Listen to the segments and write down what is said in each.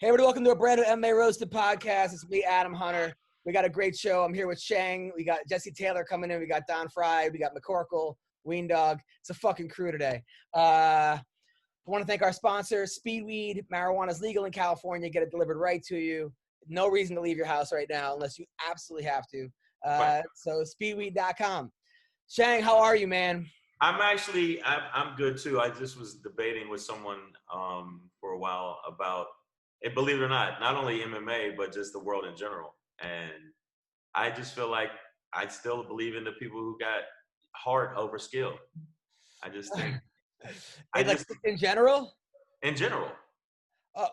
Hey, everybody, welcome to a brand new MMA Roasted podcast. It's me, Adam Hunter. We got a great show. I'm here with Shang. We got Jesse Taylor coming in. We got Frye. We got McCorkle, Ween Dog. It's a fucking crew today. I want to thank our sponsor, Speedweed. Marijuana is legal in California. Get it delivered right to you. No reason to leave your house right now unless you absolutely have to. So speedweed.com. Shang, how are you, man? I'm good too. I just was debating with someone for a while about, and believe it or not only MMA, but just the world in general. And I just feel like I still believe in the people who got heart over skill. I just think. In general? In general.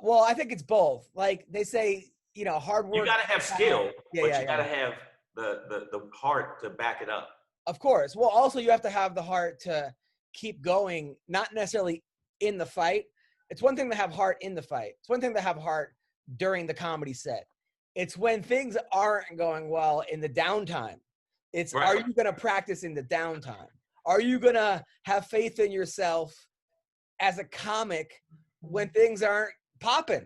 Well, I think it's both. Like they say, hard work. You got to have skill, but you got to have the heart to back it up. Of course. Well, also you have to have the heart to keep going, not necessarily in the fight. It's one thing to have heart in the fight. It's one thing to have heart during the comedy set. It's when things aren't going well in the downtime. It's right. Are you going to practice in the downtime? Are you going to have faith in yourself as a comic when things aren't popping?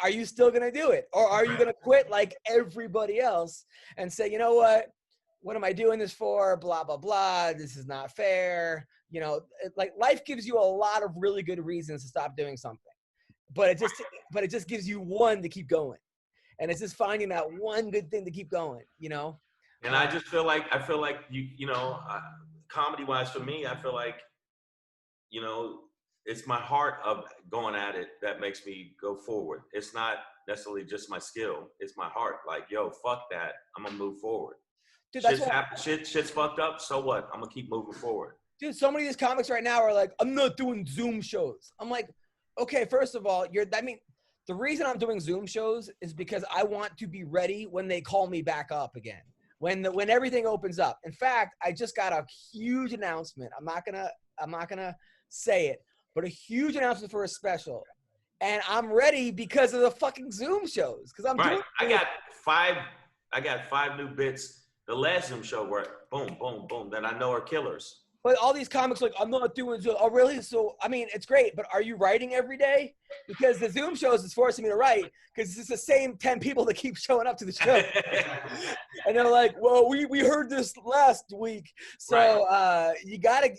Are you still going to do it? Or are you going to quit like everybody else and say, you know what am I doing this for? Blah, blah, blah. This is not fair. Like life gives you a lot of really good reasons to stop doing something, but it just gives you one to keep going. And it's just finding that one good thing to keep going, And I just feel like, comedy wise for me, I feel like, it's my heart of going at it that makes me go forward. It's not necessarily just my skill. It's my heart. Like, yo, fuck that. I'm going to move forward. Dude, shit's fucked up. So what? I'm going to keep moving forward. Dude, so many of these comics right now are like, I'm not doing Zoom shows. I'm like, okay, first of all, the reason I'm doing Zoom shows is because I want to be ready when they call me back up again. When everything opens up. In fact, I just got a huge announcement. I'm not gonna say it, but a huge announcement for a special. And I'm ready because of the fucking Zoom shows. Because I got five new bits. The last Zoom show where boom, boom, boom, that I know are killers. But all these comics like, I'm not doing Zoom. Oh, really? So, I mean, it's great, but are you writing every day? Because the Zoom shows is forcing me to write because it's the same 10 people that keep showing up to the show. And they're like, well, we heard this last week. So you gotta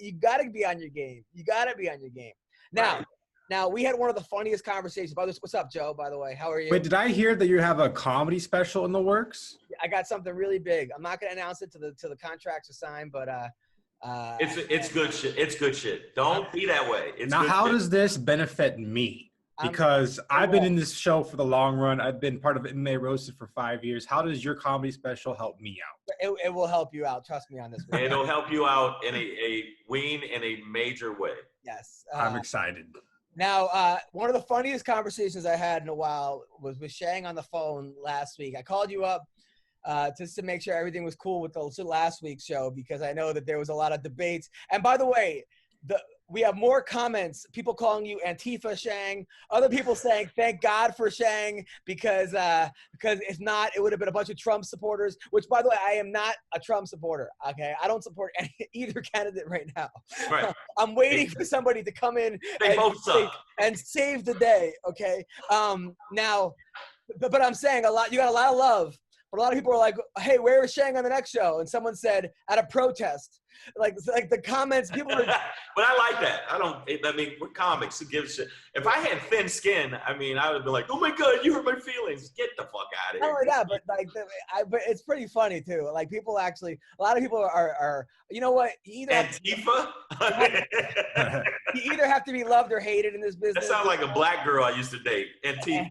be on your game. You gotta be on your game. Now, we had one of the funniest conversations about this. What's up, Joe, by the way? How are you? Wait, did I hear that you have a comedy special in the works? I got something really big. I'm not going to announce it till the contracts are signed, but it's good shit. It's good shit. Don't be that way. How does this benefit me? Because I've been in this show for the long run. I've been part of MMA Roasted for 5 years. How does your comedy special help me out? It will help you out. Trust me on this one. It'll help you out in a major way. Yes. I'm excited. Now, one of the funniest conversations I had in a while was with Shang on the phone last week. I called you up just to make sure everything was cool with the last week's show because I know that there was a lot of debates. And by the way, we have more comments, people calling you Antifa Shang, other people saying thank God for Shang because if not, it would have been a bunch of Trump supporters, which, by the way, I am not a Trump supporter, okay? I don't support either candidate right now. Right. I'm waiting for somebody to come in and save the day, okay? Now, but I'm saying you got a lot of love. But a lot of people are like, hey, where is Shang on the next show? And someone said, at a protest. Like the comments, people are... But I like that. We're comics. Who gives a shit? If I had thin skin, I would have been like, oh my God, you hurt my feelings. Get the fuck out of here. Not only that, but it's pretty funny too. Like people actually, a lot of people are you know what? Antifa? You either have to be loved or hated in this business. That sounds like a black girl I used to date. Antifa.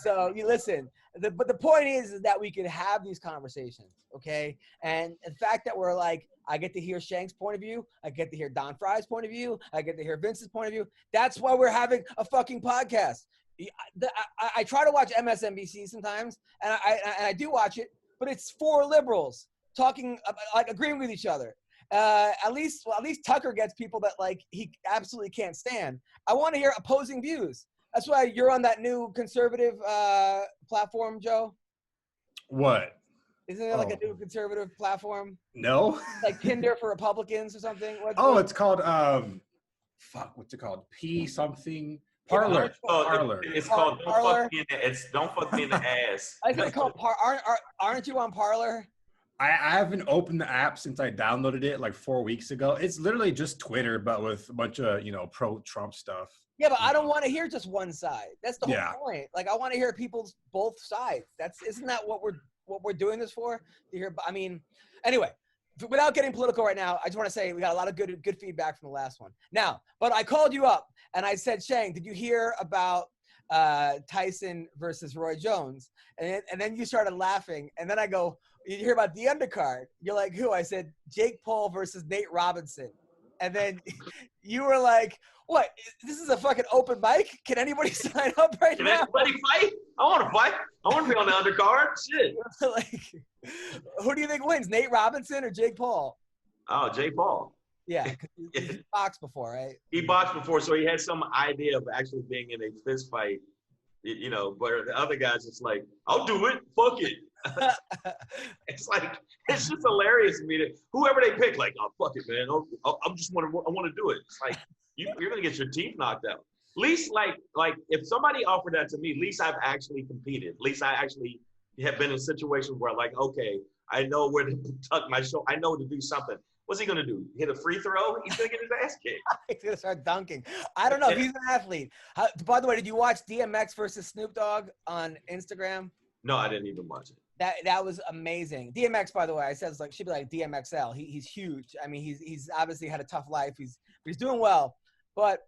So you listen, but the point is that we can have these conversations, okay? And the fact that we're like, I get to hear Shang's point of view, I get to hear Don Frye's point of view, I get to hear Vince's point of view. That's why we're having a fucking podcast. I try to watch MSNBC sometimes, and I do watch it, but it's four liberals talking, like agreeing with each other. At least Tucker gets people that like he absolutely can't stand. I want to hear opposing views. That's why you're on that new conservative platform, Joe. What? Isn't it like a new conservative platform? No. Like Tinder for Republicans or something? It's called what's it called? P something Parlor. It's called Don't Fuck Me in the. It's Don't Fuck Me in the Ass. I think it's called aren't you on Parlor? I haven't opened the app since I downloaded it like 4 weeks ago. It's literally just Twitter, but with a bunch of, pro-Trump stuff. Yeah, but I don't want to hear just one side. That's the whole point. Like, I want to hear people's both sides. Isn't that what we're doing this for? To hear, I mean, anyway, without getting political right now, I just want to say we got a lot of good feedback from the last one. Now, but I called you up and I said, Shang, did you hear about Tyson versus Roy Jones? And then you started laughing, and then I go, you hear about the undercard? You're like, who? I said, Jake Paul versus Nate Robinson. And then you were like, what? This is a fucking open mic? Can anybody sign up right now? Can anybody fight? I want to fight. I want to be on the undercard. Shit. Like, who do you think wins, Nate Robinson or Jake Paul? Oh, Jake Paul. Yeah, he boxed before, right? He boxed before, so he had some idea of actually being in a fist fight, but the other guy's just like, I'll do it. Fuck it. It's just hilarious to me that whoever they pick, like, oh, fuck it, man. I want to do it. It's like, you're going to get your teeth knocked out. At least, like if somebody offered that to me, at least I've actually competed. At least I actually have been in situations where, like, okay, I know where to tuck my show. I know to do something. What's he going to do? Hit a free throw? He's going to get his ass kicked. He's going to start dunking. I don't know. He's an athlete. By the way, did you watch DMX versus Snoop Dogg on Instagram? No, I didn't even watch it. That was amazing. DMX, by the way, I said it's like should be like DMXL. He's huge. I mean, he's obviously had a tough life. He's doing well, but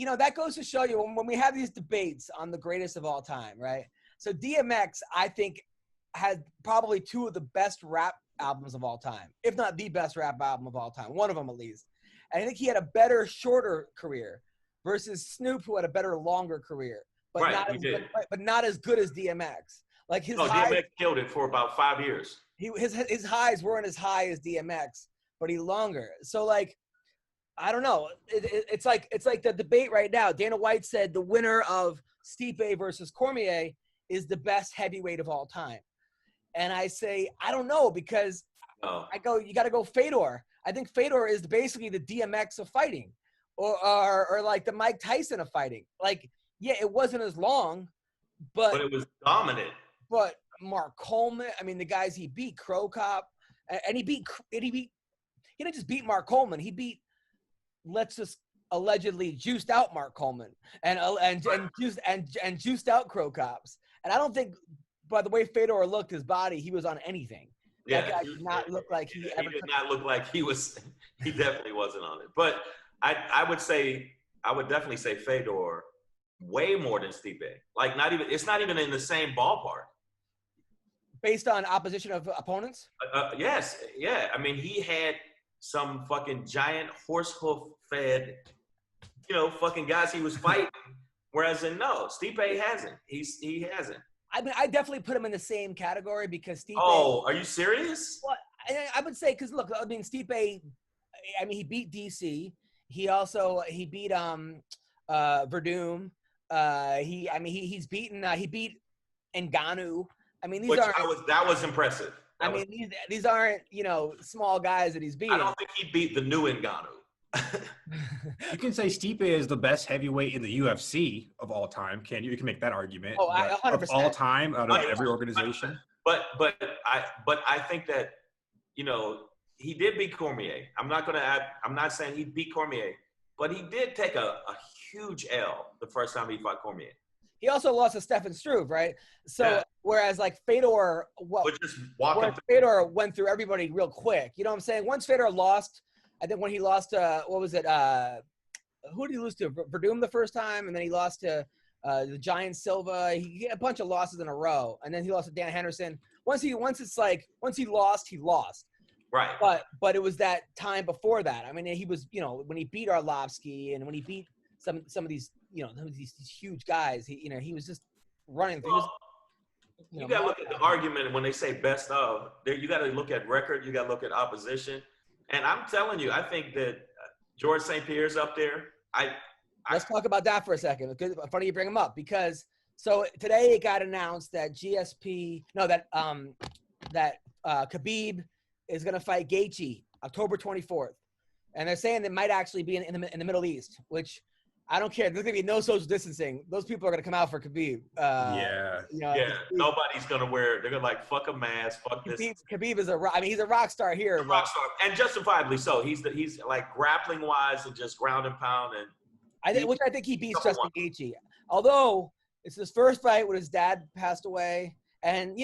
that goes to show you when we have these debates on the greatest of all time, right? So DMX, I think, had probably two of the best rap albums of all time, if not the best rap album of all time, one of them at least. And I think he had a better, shorter career versus Snoop, who had a better, longer career, but not as good as DMX. Like DMX killed it for about 5 years. His highs weren't as high as DMX, but he longer. So like, I don't know. It's like the debate right now. Dana White said the winner of Stipe versus Cormier is the best heavyweight of all time. And I say, I don't know, because I go, you got to go Fedor. I think Fedor is basically the DMX of fighting, or like the Mike Tyson of fighting. Like, yeah, it wasn't as long, but it was dominant. But Mark Coleman, I mean, the guys he beat, Crow Cop, and he didn't just beat Mark Coleman. He beat, let's just allegedly juiced out Mark Coleman and juiced out Crow Cops. And I don't think, by the way Fedor looked, his body, he was on anything. Yeah, that guy did not look like he ever. He did not look like he was. He definitely wasn't on it. But I would definitely say Fedor way more than Stipe. Like, it's not even in the same ballpark. Based on opposition of opponents? Yes. Yeah. I mean, he had some fucking giant horse hoof fed, fucking guys he was fighting. Whereas Stipe hasn't. He hasn't. I mean, I definitely put him in the same category because Stipe. Oh, are you serious? Well, I would say, because look, I mean, Stipe, I mean, he beat DC. He beat Verdum. He beat Ngannou. I mean, that was impressive. These aren't, small guys that he's beating. I don't think he beat the new Ngannou. You can say Stipe is the best heavyweight in the UFC of all time. You can make that argument. Oh, 100%. Of all time, out of every organization. But I think that he did beat Cormier. I'm not saying he beat Cormier, but he did take a huge L the first time he fought Cormier. He also lost to Stefan Struve, right? So whereas like Fedor, Fedor went through everybody real quick. You know what I'm saying? Once Fedor lost, I think when he lost to, who did he lose to? Verdum the first time, and then he lost to the Giant Silva. He had a bunch of losses in a row, and then he lost to Dan Henderson. Once he lost, he lost. Right. But it was that time before that. I mean, he was, when he beat Arlovsky and when he beat some of these, these huge guys, he was just running through. You got to look at the argument when they say best of. You got to look at record. You got to look at opposition. And I'm telling you, I think that George St. Pierre's up there. Let's talk about that for a second. It's funny you bring him up because today it got announced that Khabib is going to fight Gaethje October 24th, and they're saying it might actually be in the Middle East, which I don't care. There's gonna be no social distancing. Those people are gonna come out for Khabib. Yeah. Nobody's gonna wear. They're gonna like fuck a mask. Fuck this. Khabib is he's a rock star here. Rock star, and justifiably so. He's like grappling wise and just ground and pound, and which I think he beats Justin Gaethje. Although it's his first fight when his dad passed away, and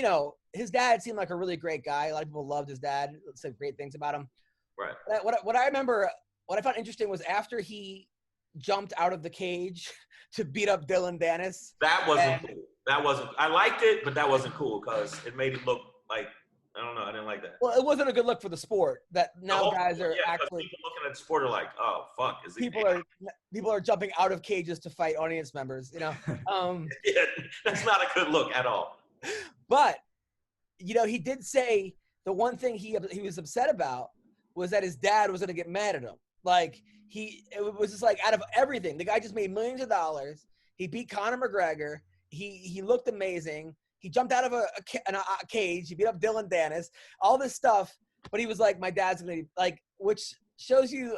his dad seemed like a really great guy. A lot of people loved his dad, said great things about him. Right. What I remember, what I found interesting was after he jumped out of the cage to beat up Dylan Dennis. That wasn't cool. That wasn't. I liked it, but that wasn't cool because it made it look like, I don't know. I didn't like that. Well, it wasn't a good look for the sport. That now guys are actually people looking at the sport are like, oh fuck, is it? People are jumping out of cages to fight audience members. Yeah, that's not a good look at all. But he did say the one thing he was upset about was that his dad was going to get mad at him. Like it was just like out of everything, the guy just made millions of dollars. He beat Conor McGregor. He looked amazing. He jumped out of a cage. He beat up Dylan Dennis. All this stuff, but he was like, my dad's gonna like, which shows you.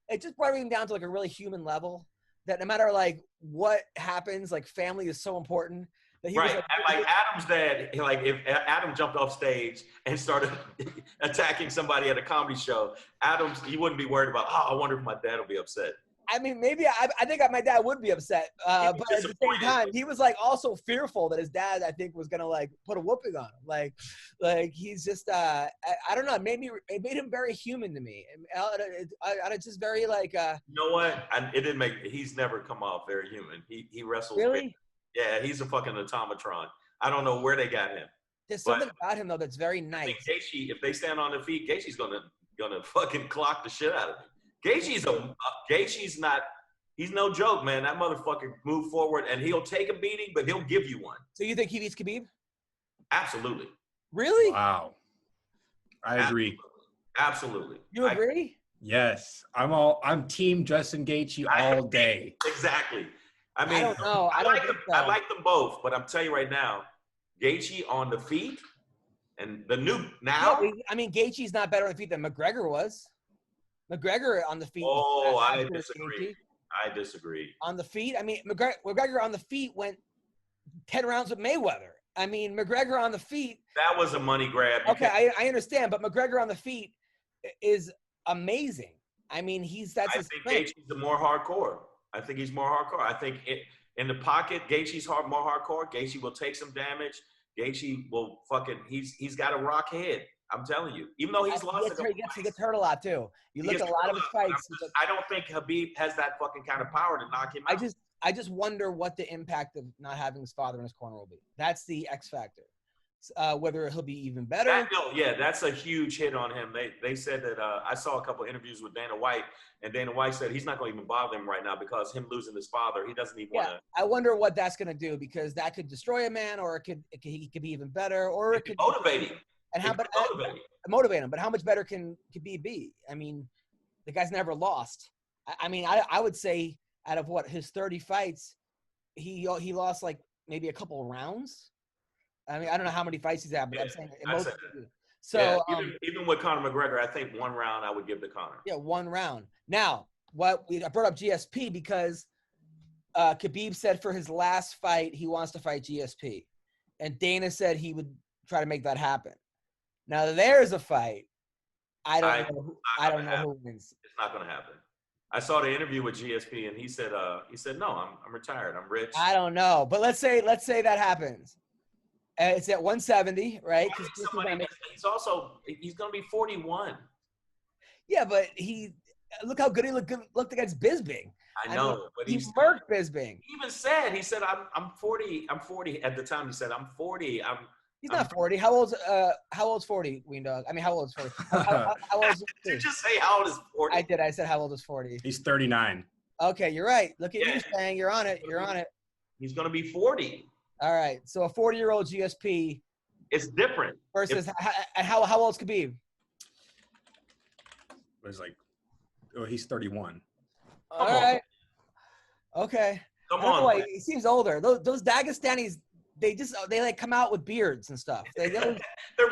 It just brought him down to like a really human level. That no matter like what happens, like family is so important. That he right, was like Adam's dad, like if Adam jumped off stage and started attacking somebody at a comedy show, he wouldn't be worried about, I wonder if my dad will be upset. I mean, maybe I think my dad would be upset, but at the same time, he was like also fearful that his dad, I think, was gonna like put a whooping on him. Like he's just, I don't know. It made him very human to me. I just very like. You know what? It didn't make. He's never come off very human. He wrestles. Really? Yeah, he's a fucking automatron. I don't know where they got him. There's something about him though that's very nice. I think Gaethje, if they stand on their feet, Gaethje's gonna fucking clock the shit out of him. Gaethje's not. He's no joke, man. That motherfucker move forward and he'll take a beating, but he'll give you one. So you think he beats Khabib? Absolutely. Really? Wow. I agree. Absolutely. You agree? Yes. I'm team Justin Gaethje all day. Exactly. I mean, I don't know. I like them both, but I'm telling you right now, Gaethje on the feet and the new now. Yeah, I mean, Gaethje's not better on the feet than McGregor was. McGregor on the feet. Oh, I disagree. I disagree. On the feet, I mean, McGregor on the feet went 10 rounds with Mayweather. I mean, McGregor on the feet. That was a money grab. Okay, I understand, but McGregor on the feet is amazing. I mean, I think Gaethje's more hardcore. I think he's more hardcore. I think in the pocket, Gaethje's more hardcore. Gaethje will take some damage. Gaethje will he's got a rock head. I'm telling you. Even though he's lost he gets hurt a lot too. You look at a lot of his fights. I don't think Khabib has that fucking kind of power to knock him out. I just wonder what the impact of not having his father in his corner will be. That's the X factor. Whether he'll be even better. That's a huge hit on him. They said that I saw a couple interviews with Dana White, and Dana White said he's not going to even bother him right now because him losing his father, he doesn't even want to. I wonder what that's going to do because that could destroy a man, or he could be even better, or it could motivate him. And motivate him. But how much better can Khabib be? I mean, the guy's never lost. I mean, I would say out of his 30 fights, he lost like maybe a couple of rounds. I mean, I don't know how many fights he's had, but I'm saying most. So even with Conor McGregor, I think one round I would give to Conor. Yeah, one round. Now, I brought up GSP because Khabib said for his last fight he wants to fight GSP, and Dana said he would try to make that happen. Now there's a fight. I don't know who wins. It's not going to happen. I saw the interview with GSP, and he said no, I'm retired. I'm rich. I don't know, but let's say that happens. It's at 170, right? He's going to be 41. Yeah, but look how good he looked against Bisping. I know, but he murked Bisping. He even said, I'm 40. I'm 40 at the time. He said, I'm 40. He's not 40. How old's 40, Ween Dog? I mean, how old is 40? How old is Did you just say how old is 40? I did. I said how old is 40. He's 39. Okay, you're right. Look at you saying you're on it. You're on it. He's going to be 40. All right. So a 40-year-old GSP. It's different. Versus how old's Khabib? He's 31. All right. Okay. Come on. He seems older. Those Dagestanis they like come out with beards and stuff. They're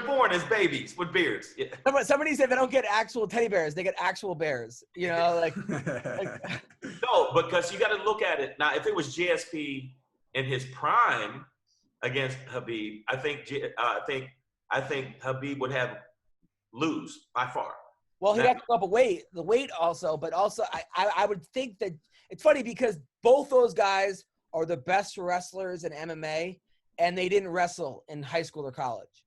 born as babies with beards. Yeah. Somebody said they don't get actual teddy bears; they get actual bears. You know, like no, because you got to look at it now. If it was GSP in his prime against Khabib, I think Khabib would lose by far. Well, he'd have to go up the weight also, but also I would think that it's funny because both those guys are the best wrestlers in MMA, and they didn't wrestle in high school or college.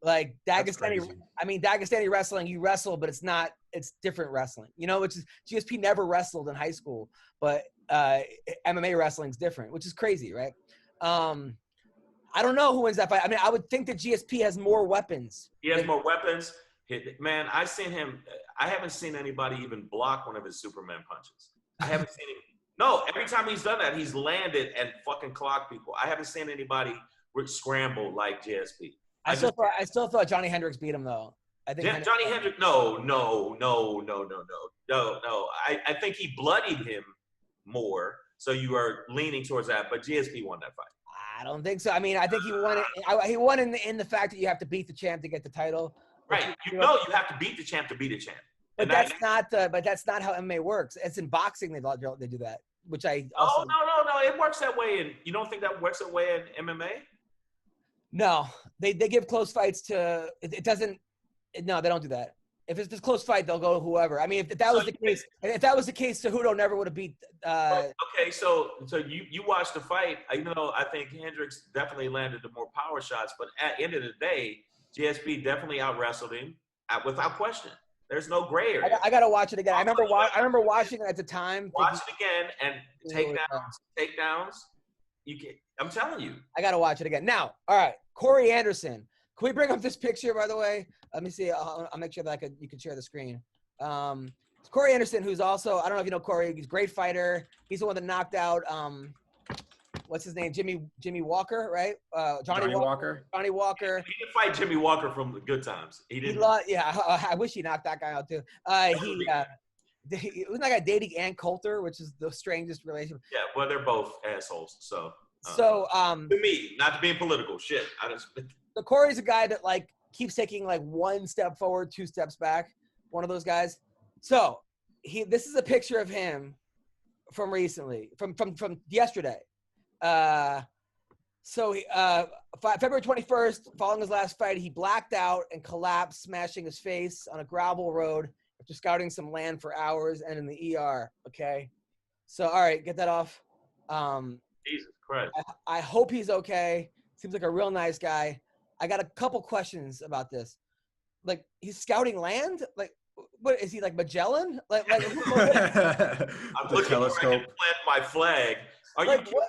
Like Dagestani wrestling, you wrestle, but it's different wrestling, you know, which is GSP never wrestled in high school, but MMA wrestling is different, which is crazy, right? I don't know who wins that fight. I mean, I would think that GSP has more weapons. He has more weapons. Man, I've seen him. I haven't seen anybody even block one of his Superman punches. I haven't seen him. No, every time he's done that, he's landed and fucking clocked people. I haven't seen anybody scramble like GSP. I still thought Johnny Hendricks beat him though. I think Johnny Hendricks. No. I think he bloodied him more. So you are leaning towards that, but GSP won that fight. I don't think so. I mean, I think he won it. He won in the fact that you have to beat the champ to get the title. Right. You know you have to beat the champ to beat a champ. But that's not how MMA works. It's in boxing they do that, which I also. Oh no! It works that way, and you don't think that works that way in MMA? No, they give close fights to. It doesn't. No, they don't do that. If it's a close fight, they'll go to whoever. I mean, if that was the case, Cejudo never would have beat. Okay, so you watched the fight. Even though I think Hendricks definitely landed the more power shots, but at the end of the day, GSP definitely out wrestled him without question. There's no gray area. I gotta watch it again. I remember watching it at the time. Watch it again and takedowns. I'm telling you. I gotta watch it again. Now, all right, Corey Anderson. Can we bring up this picture, by the way? Let me see. I'll make sure that you can share the screen. Corey Anderson, who's also, I don't know if you know Corey. He's a great fighter. He's the one that knocked out what's his name? Jimmy Walker, right? Johnny Walker. Johnny Walker. He didn't fight Jimmy Walker from the good times. He didn't. I wish he knocked that guy out too. He was like a dating Ann Coulter, which is the strangest relationship. Yeah, well, they're both assholes. So to me, not to be political, shit. The Corey's a guy that like keeps taking like one step forward, two steps back. One of those guys. So this is a picture of him from recently, from yesterday. February 21st, following his last fight, he blacked out and collapsed, smashing his face on a gravel road after scouting some land for hours and in the ER. Okay. So, all right, get that off. Jesus Christ. I hope he's okay. Seems like a real nice guy. I got a couple questions about this. Like, he's scouting land? Like, what is he, like Magellan? Like I'm looking telescope. Where I can plant my flag. Are you kidding?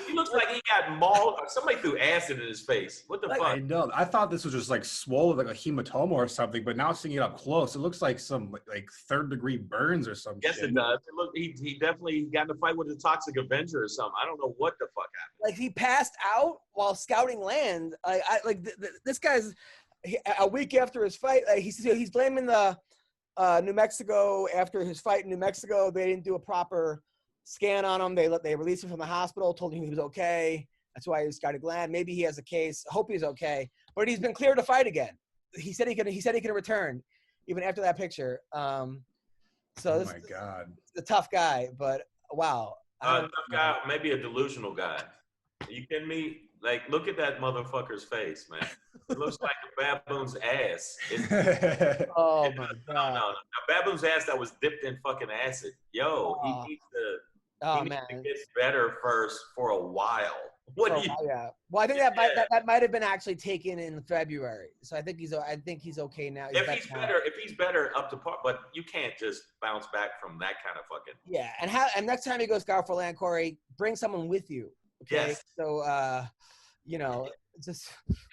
He looks like he got mauled or somebody threw acid in his face. What the fuck? I know. I thought this was just like swollen, like a hematoma or something, but now seeing it up close, it looks like some like third-degree burns or something. Yes, it does. Look, he definitely got in a fight with a Toxic Avenger or something. I don't know what the fuck happened. Like he passed out while scouting land. This guy's a week after his fight. He's blaming the New Mexico after his fight in New Mexico. They didn't do a proper scan on him. They released him from the hospital, told him he was okay. That's why he was scouting land. Maybe he has a case. I hope he's okay. But he's been cleared to fight again. He said he can return even after that picture. Oh my God. He's a tough guy, but wow. Tough guy, maybe a delusional guy. Are you kidding me? Like, look at that motherfucker's face, man. It looks like a baboon's ass. Oh my God. No. A baboon's ass that was dipped in fucking acid. Yo, he needs to get better first for a while. Yeah. Well, I think that might have been actually taken in February. So I think he's okay now. If he's better up to par, but you can't just bounce back from that kind of fucking. Yeah, and next time you go scout for land, Corey, bring someone with you. Okay. Yes. So just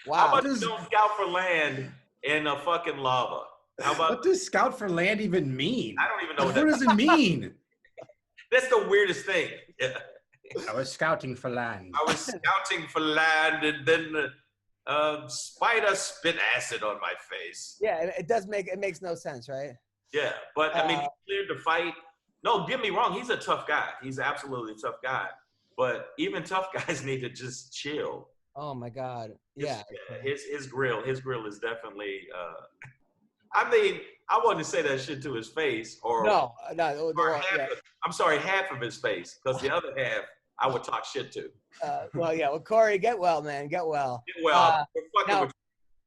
wow. How about you don't scout for land in a fucking lava? How about what does scout for land even mean? I don't even know what does it mean. That's the weirdest thing. Yeah. I was scouting for land. And then spider spit acid on my face. Yeah, it makes no sense, right? Yeah, but I mean, he cleared the fight. No, get me wrong. He's a tough guy. He's absolutely a tough guy. But even tough guys need to just chill. Oh my God. Yeah. His grill is definitely. I mean, I wouldn't say that shit to his face, or No. I'm sorry, half of his face, because the other half I would talk shit to. Well, Corey, get well, man. Get well.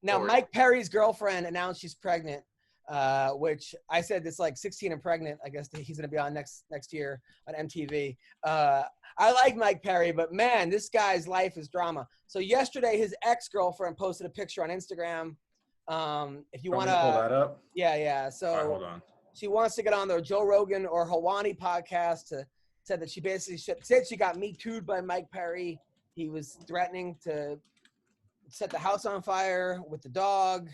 Now, Mike Perry's girlfriend announced she's pregnant, which I said it's like 16 and pregnant. I guess he's going to be on next year on MTV. I like Mike Perry, but man, this guy's life is drama. So yesterday, his ex-girlfriend posted a picture on Instagram. If you want to pull that up. Yeah. So right, hold on. She wants to get on the Joe Rogan or Hawani podcast said that she basically said she got Me Too'd by Mike Perry. He was threatening to set the house on fire with the dog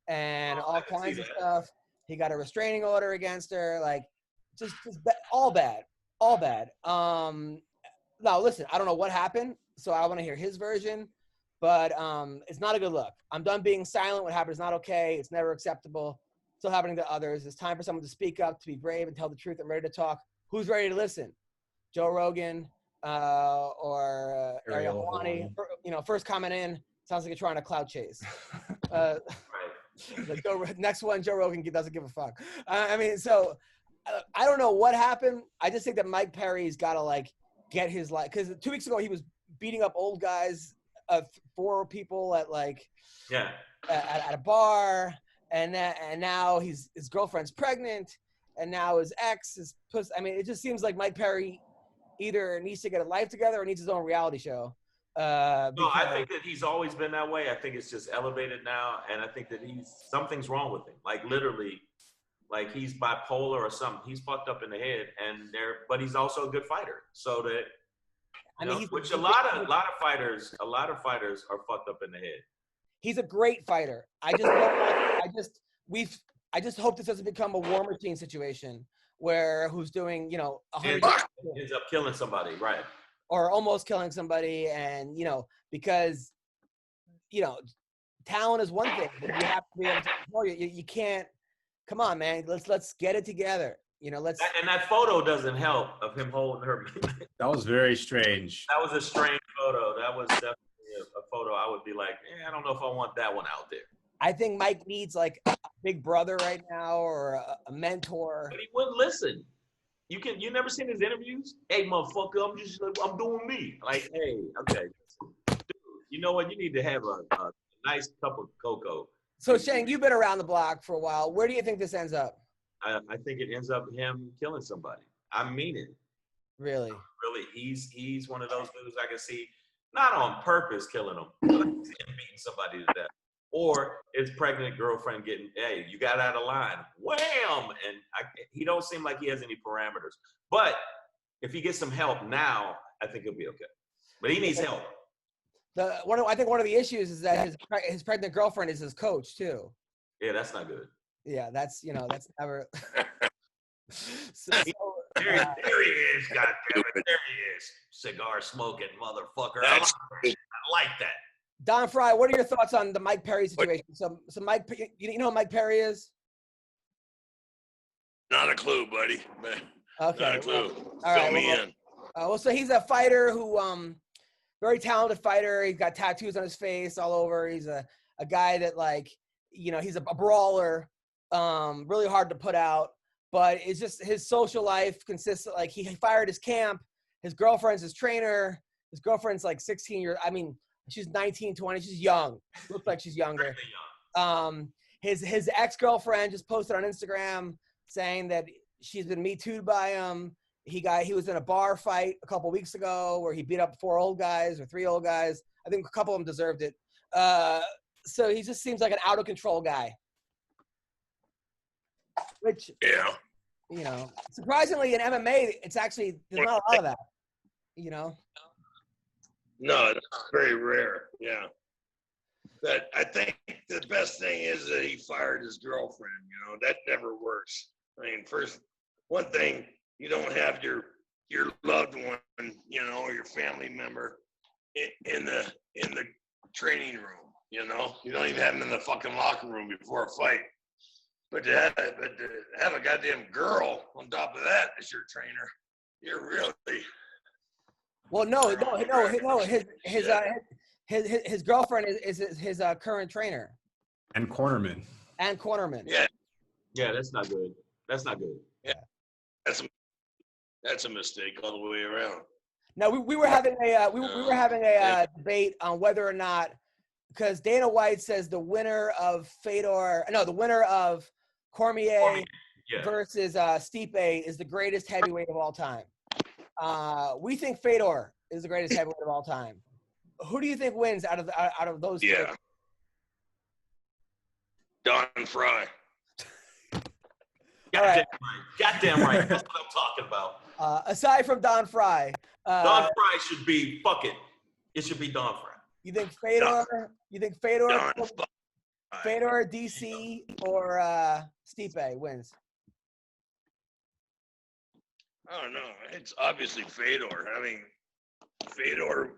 and all kinds of stuff. He got a restraining order against her. Like, just all bad. Now, listen, I don't know what happened, so I want to hear his version. But it's not a good look. I'm done being silent. What happened is not okay. It's never acceptable. Still happening to others. It's time for someone to speak up, to be brave, and tell the truth. I'm ready to talk. Who's ready to listen? Joe Rogan or Ariel Hawani? First comment in. Sounds like you're trying to clout chase. Next one, Joe Rogan doesn't give a fuck. I don't know what happened. I just think that Mike Perry's got to get his life, because 2 weeks ago he was beating up old guys, 4 people at a bar, and now his girlfriend's pregnant, and now his ex is puss. I mean, it just seems like Mike Perry either needs to get a life together or needs his own reality show. No, I think that he's always been that way. I think it's just elevated now, and I think that something's wrong with him. Like, literally, like he's bipolar or something. He's fucked up in the head, but he's also a good fighter. So that, which a lot of fighters are fucked up in the head. He's a great fighter. I just hope this doesn't become a War Machine situation where who's doing 100 ends up killing somebody, right? Or almost killing somebody, and because talent is one thing, but you have to be able to control you can't. Come on, man. Let's get it together. And that photo doesn't help of him holding her. That was very strange. That was a strange photo. That was definitely a photo I would be like, I don't know if I want that one out there. I think Mike needs like a big brother right now or a mentor. But he wouldn't listen. You never seen his interviews? Hey, motherfucker, I'm doing me. Like, hey, okay. Dude, you know what? You need to have a nice cup of cocoa. So, Shane, you've been around the block for a while. Where do you think this ends up? I think it ends up him killing somebody. I mean it. Really? Really. He's one of those dudes I can see, not on purpose killing him, but I can see him beating somebody to death. Or his pregnant girlfriend getting, hey, you got out of line. Wham! And he don't seem like he has any parameters. But if he gets some help now, I think he'll be okay. But he needs help. I think one of the issues is that his pregnant girlfriend is his coach, too. Yeah, that's not good. Yeah, that's never. There he is, goddammit. There he is. Cigar smoking motherfucker. I like that. Don Frye, what are your thoughts on the Mike Perry situation? So Mike, you know who Mike Perry is? Not a clue, buddy. Okay. Not a clue. Fill me in. So he's a fighter who, very talented fighter. He's got tattoos on his face all over. He's a guy that he's a brawler, really hard to put out. But it's just his social life consists of, he fired his camp. His girlfriend's his trainer. His girlfriend's 16 years. I mean, she's 19, 20. She's young. Looks like she's younger. His ex-girlfriend just posted on Instagram saying that she's been Me Too'd by him. He was in a bar fight a couple weeks ago where he beat up 4 old guys or 3 old guys. I think a couple of them deserved it. So he just seems like an out of control guy. Which, surprisingly in MMA, it's actually, there's not a lot of that, No, it's very rare. Yeah. But I think the best thing is that he fired his girlfriend. That never works. I mean, first, one thing, you don't have your loved one, or your family member in the training room. You don't even have them in the fucking locker room before a fight. But to have a goddamn girl on top of that as your trainer, you're really Well, no. His girlfriend is his current trainer And cornerman. and cornerman. Yeah, Yeah, that's not good. That's not good. that's a mistake all the way around. No, we were having a we were having a debate on whether or not, because Dana White says the winner of Cormier Yeah. versus Stipe is the greatest heavyweight of all time. We think Fedor is the greatest heavyweight of all time. Who do you think wins out of those two? Yeah. Don Frye. Goddamn right. That's what I'm talking about. Aside from Don Frye, Don Frye should be, fuck it. It should be Don Frye. you think Fedor? Don Frye. Fedor, DC, or Stipe wins? I don't know. It's obviously Fedor. I mean, Fedor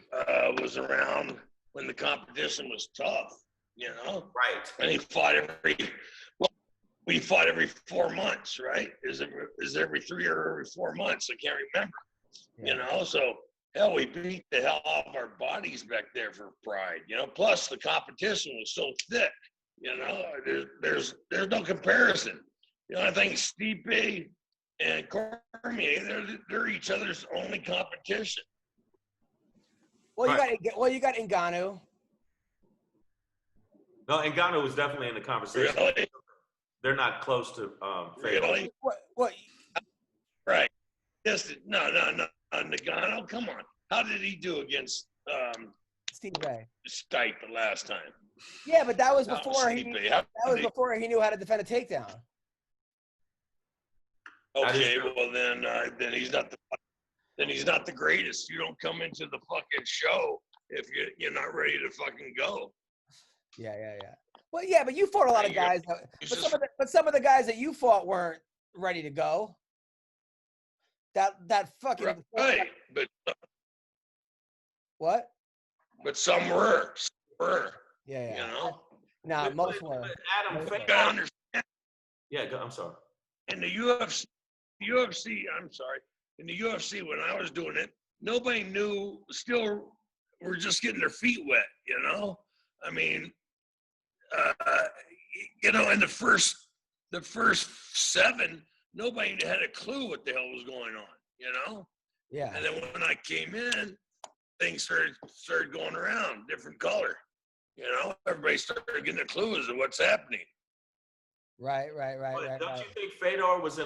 was around when the competition was tough, you know? Right. And he fought we fought every 4 months, right? Is it every 3 or every 4 months? I can't remember. Yeah. You know, so hell, we beat the hell off our bodies back there for pride, you know. Plus the competition was so thick, you know. There's no comparison. You know, I think Stipe and Cormier, they're each other's only competition. Well, you got Ngannou. No, Ngannou was definitely in the conversation. Really? They're not close to Fedor. Really? What? Right. Yes. No. Nagano, come on. How did he do against Stipe. Stipe the last time? Yeah, but that was No, before before he knew how to defend a takedown. Okay, well then he's not the greatest. You don't come into the fucking show if you're not ready to fucking go. Yeah. Well, yeah, but you fought a lot of guys. But some of the guys that you fought weren't ready to go. That fucking right, but what? But some were. Yeah. You know. No, most were. But Adam, You gotta understand. yeah, I'm sorry. In the UFC, I'm sorry. In the UFC, when I was doing it, nobody knew. Still, were just getting their feet wet. You know. I mean, you know, in the first 7, nobody had a clue what the hell was going on. You know. Yeah. And then when I came in, things started going around, different color. You know, everybody started getting a clue as to what's happening. Right. Don't you think Fedor was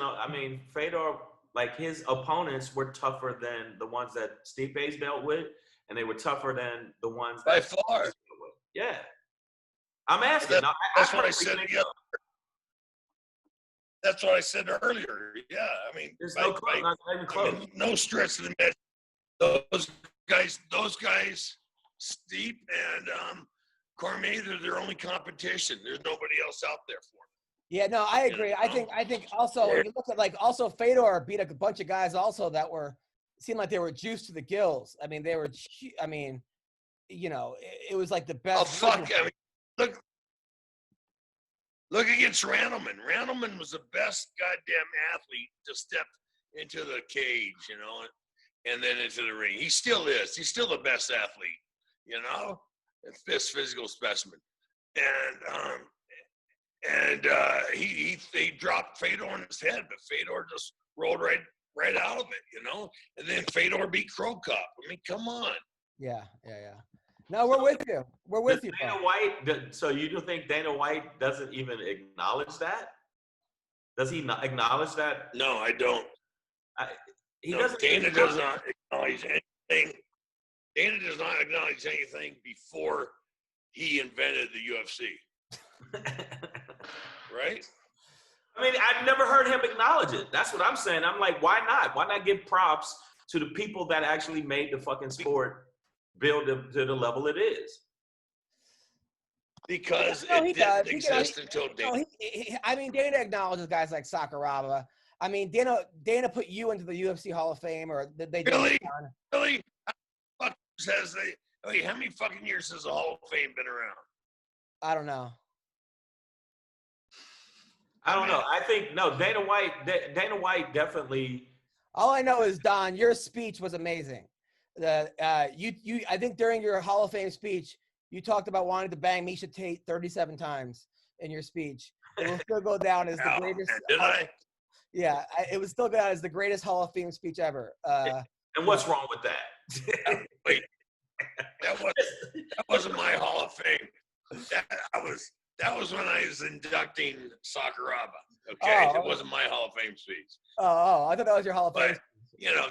Fedor, like his opponents were tougher than the ones that Stipe's dealt with, and they were tougher than the ones By that far. dealt with. Yeah. I'm asking. That's what I said. Yeah. That's what I said earlier. Yeah, I mean, There's not even close. I mean, no stretch of the match. Those guys, Stipe and Cormier, they're their only competition. There's nobody else out there for them. Yeah, no, I agree. I think also when you look at also Fedor beat a bunch of guys also that seemed like they were juiced to the gills. I mean, you know, it was like the best. Oh fuck! I mean, look against Randleman. Randleman was the best goddamn athlete to step into the cage, you know, and then into the ring. He still is. He's still the best athlete, you know, this physical specimen. And he dropped Fedor on his head, but Fedor just rolled right out of it, you know. And then Fedor beat Crow Cop. I mean, come on. Yeah. No, we're with you. We're with you. Dana White. So you don't think Dana White doesn't even acknowledge that? Does he not acknowledge that? No, I don't. Dana does not acknowledge anything. Dana does not acknowledge anything before he invented the UFC. Right? I mean, I've never heard him acknowledge it. That's what I'm saying. I'm like, why not? Why not give props to the people that actually made the fucking sport build to the level it is? Because it didn't exist until Dana. I mean, Dana acknowledges guys like Sakuraba. I mean, Dana put you into the UFC Hall of Fame, or they really? How many fucking years has the Hall of Fame been around? I don't know. I think Dana White definitely. All I know is, Don, your speech was amazing. I think during your Hall of Fame speech, you talked about wanting to bang Misha Tate 37 times in your speech. It will still go down as the greatest. Did I? Yeah, it would still go down as the greatest Hall of Fame speech ever. And what's wrong with that? Wait, that wasn't my Hall of Fame. That was when I was inducting Sakuraba. Okay, it wasn't my Hall of Fame speech. Oh, I thought that was your Hall of Fame. But you know,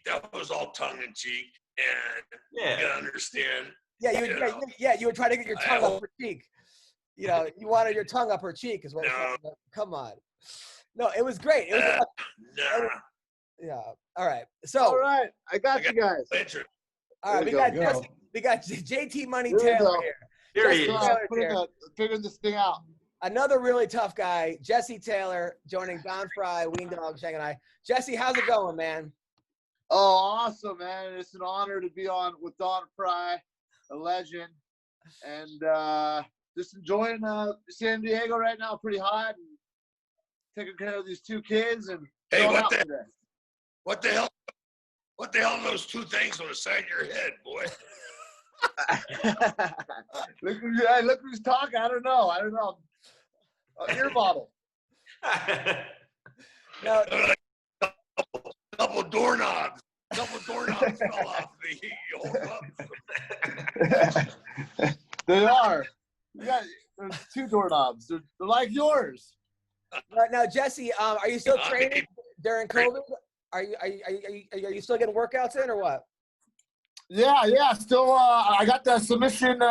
that was all tongue in cheek, and you can understand. Yeah, you would try to get your tongue up her cheek. You know, you wanted your tongue up her cheek, is what. No. Come on. No, it was great. It was. Yeah. All right. So. All right, I got you guys. All right, we got JT Money Taylor here. Here he is. Figuring this thing out. Another really tough guy, Jesse Taylor, joining Don Frye, Ween Dog, Shang and I. Jesse, how's it going, man? Oh, awesome, man! It's an honor to be on with Don Frye, a legend, and just enjoying San Diego right now. Pretty hot, and taking care of these two kids. And hey, what the hell? What the hell are those two things on the side of your head, boy? Look who's talking. I don't know. Ear bottle. No. Couple doorknobs fell off me. They are. There's two doorknobs. They're like yours. Now, Jesse, are you still training during COVID? Are you still getting workouts in or what? Yeah. Still, I got the submission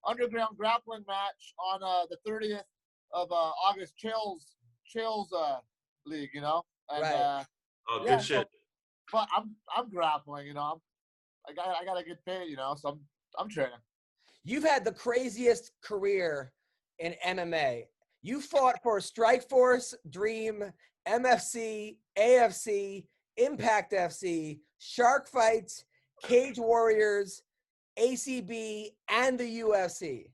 underground grappling match on the 30th of August. Trails League, you know. And, right. Good shit. But I'm grappling, you know. I gotta get paid, you know. So I'm training. You've had the craziest career in MMA. You fought for Strikeforce, Dream, MFC, AFC, Impact FC, Shark Fights, Cage Warriors, ACB, and the UFC.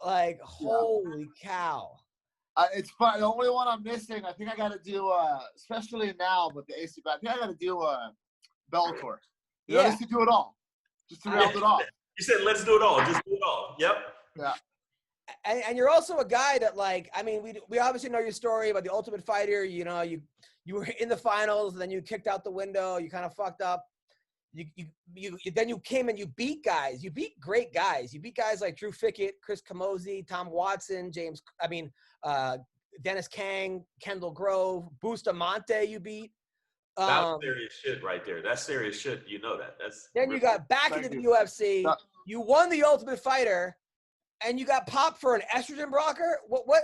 Like, holy cow. It's fun. The only one I'm missing, I think I got to do, especially now with the ACB, I think I got to do Bellator. You know, just to do it all. Just to round it off. You said, let's do it all. Just do it all. Yep. Yeah. And you're also a guy that, like, I mean, we obviously know your story about the Ultimate Fighter. You know, you were in the finals, and then you kicked out the window. You kind of fucked up. Then you came and you beat guys. You beat great guys. You beat guys like Drew Fickett, Chris Camozzi, Tom Watson, Dennis Kang, Kendall Grove, Bustamante. You beat. That's serious shit right there. That's serious shit. You know that. Then you got back into the UFC. You won the Ultimate Fighter. And you got popped for an estrogen blocker? What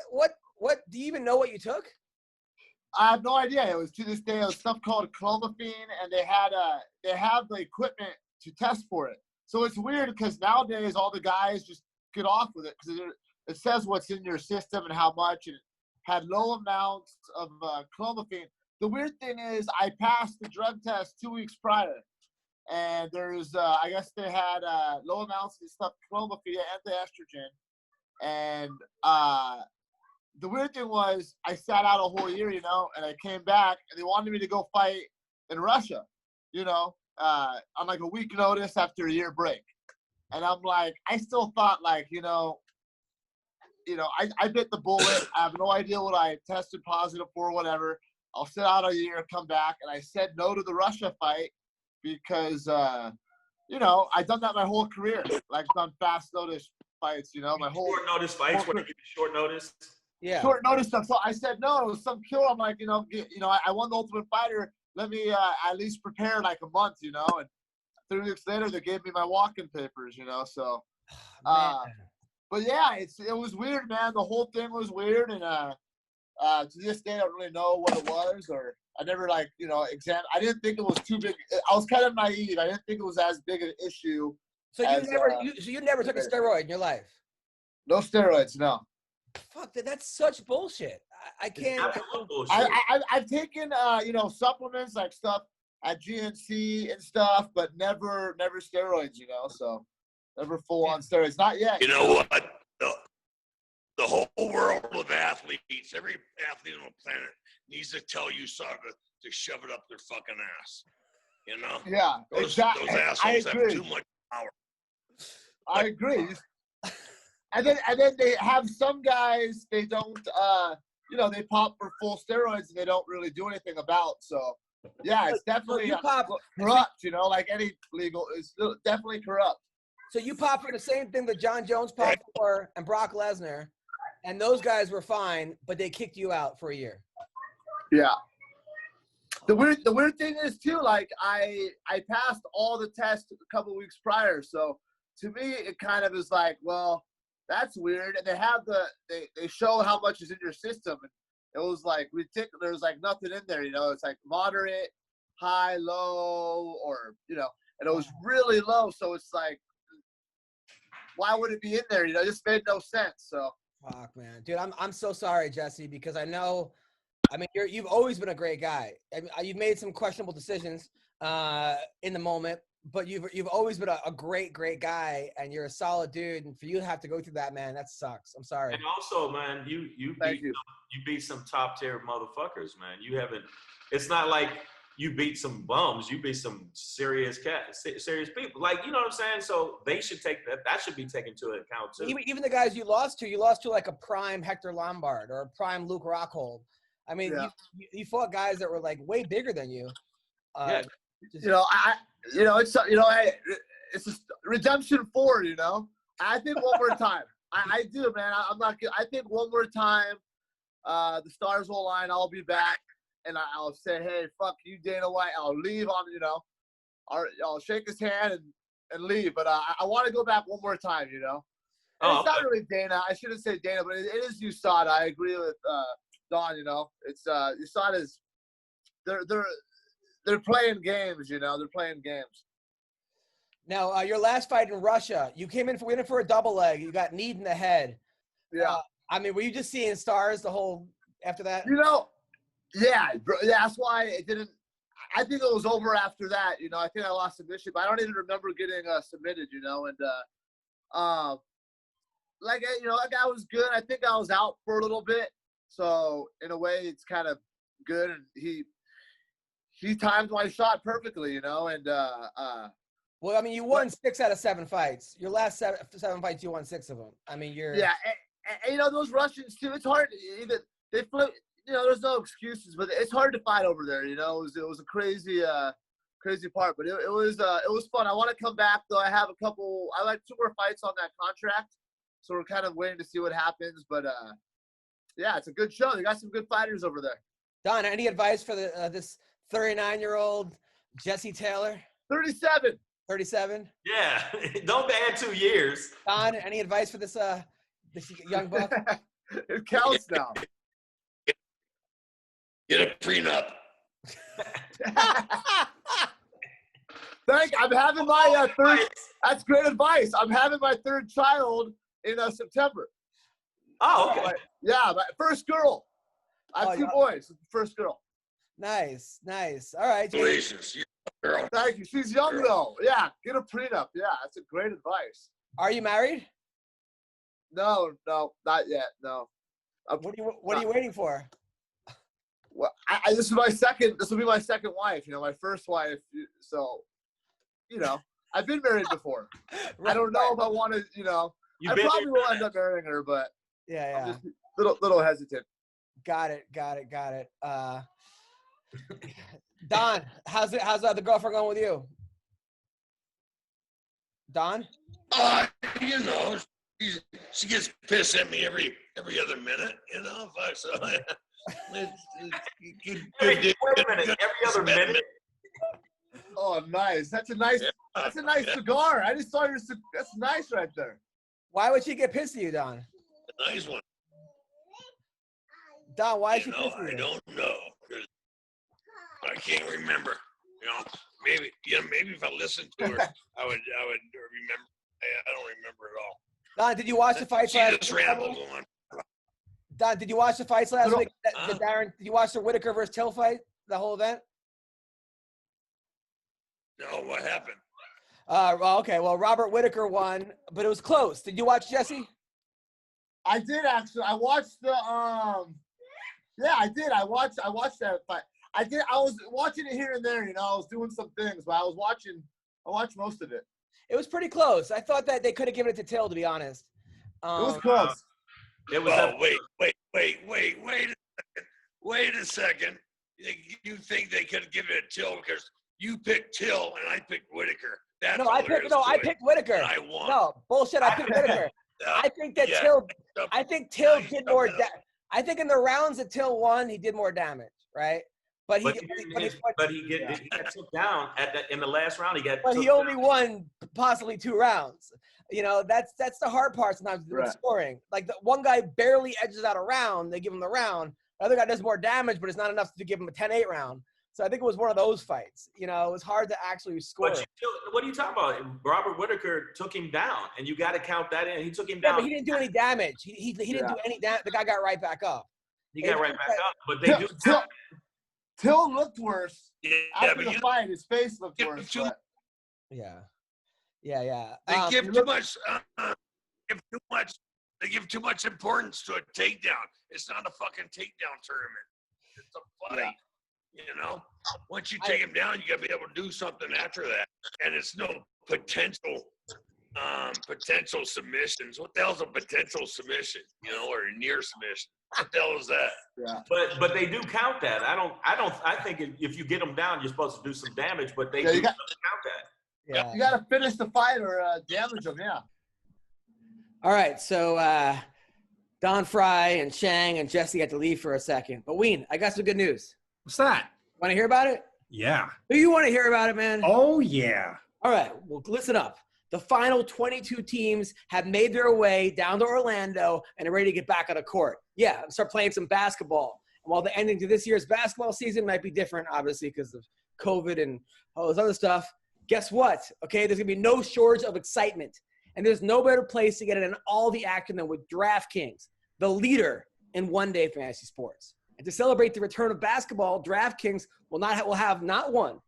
do you even know what you took? I have no idea. It was to this day, it was stuff called clomiphene, and they have the equipment to test for it. So it's weird because nowadays all the guys just get off with it because it says what's in your system and how much, and it had low amounts of clomiphene. The weird thing is I passed the drug test 2 weeks prior. And there's, I guess they had low amounts of stuff, clomiphene, anti-estrogen. And the weird thing was I sat out a whole year, you know, and I came back, and they wanted me to go fight in Russia, you know, on like a week notice after a year break. And I'm like, I still thought like, you know, I bit the bullet. I have no idea what I tested positive for, whatever. I'll sit out a year, come back. And I said no to the Russia fight. Because, you know, I've done that my whole career. Like, done fast notice fights, you know, my whole. Short notice fights, where they give you short notice? Yeah. Short notice stuff. So I said no, it was some kill. I'm like, you know, I won the Ultimate Fighter. Let me at least prepare like a month, you know. And 3 weeks later, they gave me my walk-in papers, you know. So, but yeah, it was weird, man. The whole thing was weird. And to this day, I don't really know what it was, or I never I didn't think it was too big. I was kind of naive. I didn't think it was as big an issue. So you never took a steroid in your life? No steroids, no. Fuck, that's such bullshit. I can't. I've taken supplements like stuff at GNC and stuff, but never steroids, you know. So never full on steroids, not yet. You know what? The whole world of athletes, every athlete on the planet needs to tell you, Saga, to shove it up their fucking ass. You know? Yeah, Those exactly. assholes have too much power. I agree. And then they have some guys, they don't, they pop for full steroids and they don't really do anything about. So, yeah, it's definitely corrupt, like any legal, it's still definitely corrupt. So you pop for the same thing that John Jones popped for and Brock Lesnar, and those guys were fine, but they kicked you out for a year. Yeah. The weird thing is too, like I passed all the tests a couple weeks prior, so to me it kind of is like, well, that's weird. And they have they show how much is in your system, and it was like ridiculous. There's like nothing in there, it's like moderate, high, low, or and it was really low. So it's like, why would it be in there? It just made no sense. So fuck, man, dude, I'm so sorry, Jesse, because I know. I mean, you've always been a great guy. I mean, you've made some questionable decisions in the moment, but you've always been a great guy, and you're a solid dude. And for you to have to go through that, man, that sucks. I'm sorry. And also, man, you beat some top tier motherfuckers, man. You haven't. It's not like you beat some bums. You beat some serious people. Like, you know what I'm saying? So they should take that. That should be taken into account too. Even the guys you lost to like a prime Hector Lombard or a prime Luke Rockhold. I mean, you fought guys that were like way bigger than you. It's just redemption 4. I think one more time. I do, man. I'm not good. I think one more time, the stars will align. I'll be back, and I'll say, hey, fuck you, Dana White. I'll leave on, I'll shake his hand and leave. But I want to go back one more time, And it's not really Dana. I shouldn't say Dana, but it is USADA. I agree with Don. It's USADA is they're playing games. They're playing games. Now, your last fight in Russia, you came in for a double leg. You got kneed in the head. Yeah. I mean, were you just seeing stars the whole after that? Yeah. That's why it didn't. I think it was over after that. I think I lost submission, but I don't even remember getting submitted. And that guy was good. I think I was out for a little bit, so in a way, it's kind of good. And he timed my shot perfectly. And well, I mean, you won 6 out of 7 fights. Your last 7 fights, you won 6 of them. I mean, yeah, and those Russians too. It's hard. They flip. There's no excuses, but it's hard to fight over there. It was a crazy part, but it was fun. I want to come back though. I have I like 2 more fights on that contract, so we're kind of waiting to see what happens. But yeah, it's a good show. They got some good fighters over there. Don, any advice for this 39-year-old Jesse Taylor? 37. 37? Yeah, don't add 2 years. Don, any advice for this young buck? It counts now. Get a prenup. I'm having my third. That's great advice. I'm having my 3rd child in September. Oh, okay. Yeah, my first girl. I have 2 boys. First girl. Nice. All right. Congratulations, girl. Thank you. She's young though. Yeah, get a prenup. Yeah, that's a great advice. Are you married? No, not yet. No. What are you waiting for? Well, this is my second. This will be my second wife. My first wife. So, I've been married before. Right, I don't know if I want to. I probably will end up marrying her, but yeah. I'm just little hesitant. Got it. Don, how's the girlfriend going with you? Don? She gets pissed at me every other minute. So Wait a minute, every other minute. Oh, nice. That's a nice cigar. I just saw that's nice right there. Why would she get pissed at you, Don? A nice one. Don, why is she pissed at you? I don't know. I can't remember. Maybe if I listened to her, I would remember. I don't remember at all. Don, did you watch the fights last week? She just rambled on. Don, did you watch the fights last week? Did you watch the Whitaker versus Till fight? The whole event? No, what happened? Well, okay. Well, Robert Whitaker won, but it was close. Did you watch, Jesse? I did actually. I watched the. Yeah, I did. I watched that fight. I was watching it here and there. You know, I was doing some things, but I watched most of it. It was pretty close. I thought that they could have given it to Till, to be honest. It was close. It was. Wait a second. You think they could give it to Till because you picked Till and I picked Whitaker? That's I picked Whitaker. I won. No, bullshit. I picked Whitaker. I think that Till. I think Till did more. I think in the rounds that Till won, he did more damage, right? But he got took down in the last round. But he only won possibly 2 rounds. You know, that's the hard part sometimes with scoring. Like the one guy barely edges out a round, they give him the round. The other guy does more damage, but it's not enough to give him a 10-8 round. So I think it was one of those fights. You know, it was hard to actually score. But what are you talking about? Robert Whitaker took him down, and you got to count that in. He took him down. But he didn't do any damage. He didn't do any damage. The guy got right back up. He got right back up, but they do. Till looked worse. After the fight, his face looked worse. Yeah. They give too much. They give too much importance to a takedown. It's not a fucking takedown tournament. It's a fight. Yeah. You know, once you take him down, you gotta be able to do something after that. And it's no potential submissions. What the hell's a potential submission? You know, or a near submission? What the hell is that? Yeah. But they do count that. I think if you get them down, you're supposed to do some damage. But they do count that. Yeah. You gotta finish the fight or damage them. Yeah. All right, so Don Frye and Shang and Jesse had to leave for a second. But Ween, I got some good news. What's that? Want to hear about it? Yeah. Do you want to hear about it, man? Oh, yeah. All right, well, listen up. The final 22 teams have made their way down to Orlando and are ready to get back on the court. Yeah, start playing some basketball. And while the ending to this year's basketball season might be different, obviously, because of COVID and all this other stuff, guess what? Okay, there's going to be no shortage of excitement. And there's no better place to get in all the action than with DraftKings, the leader in one-day fantasy sports. And to celebrate the return of basketball, DraftKings will have not one,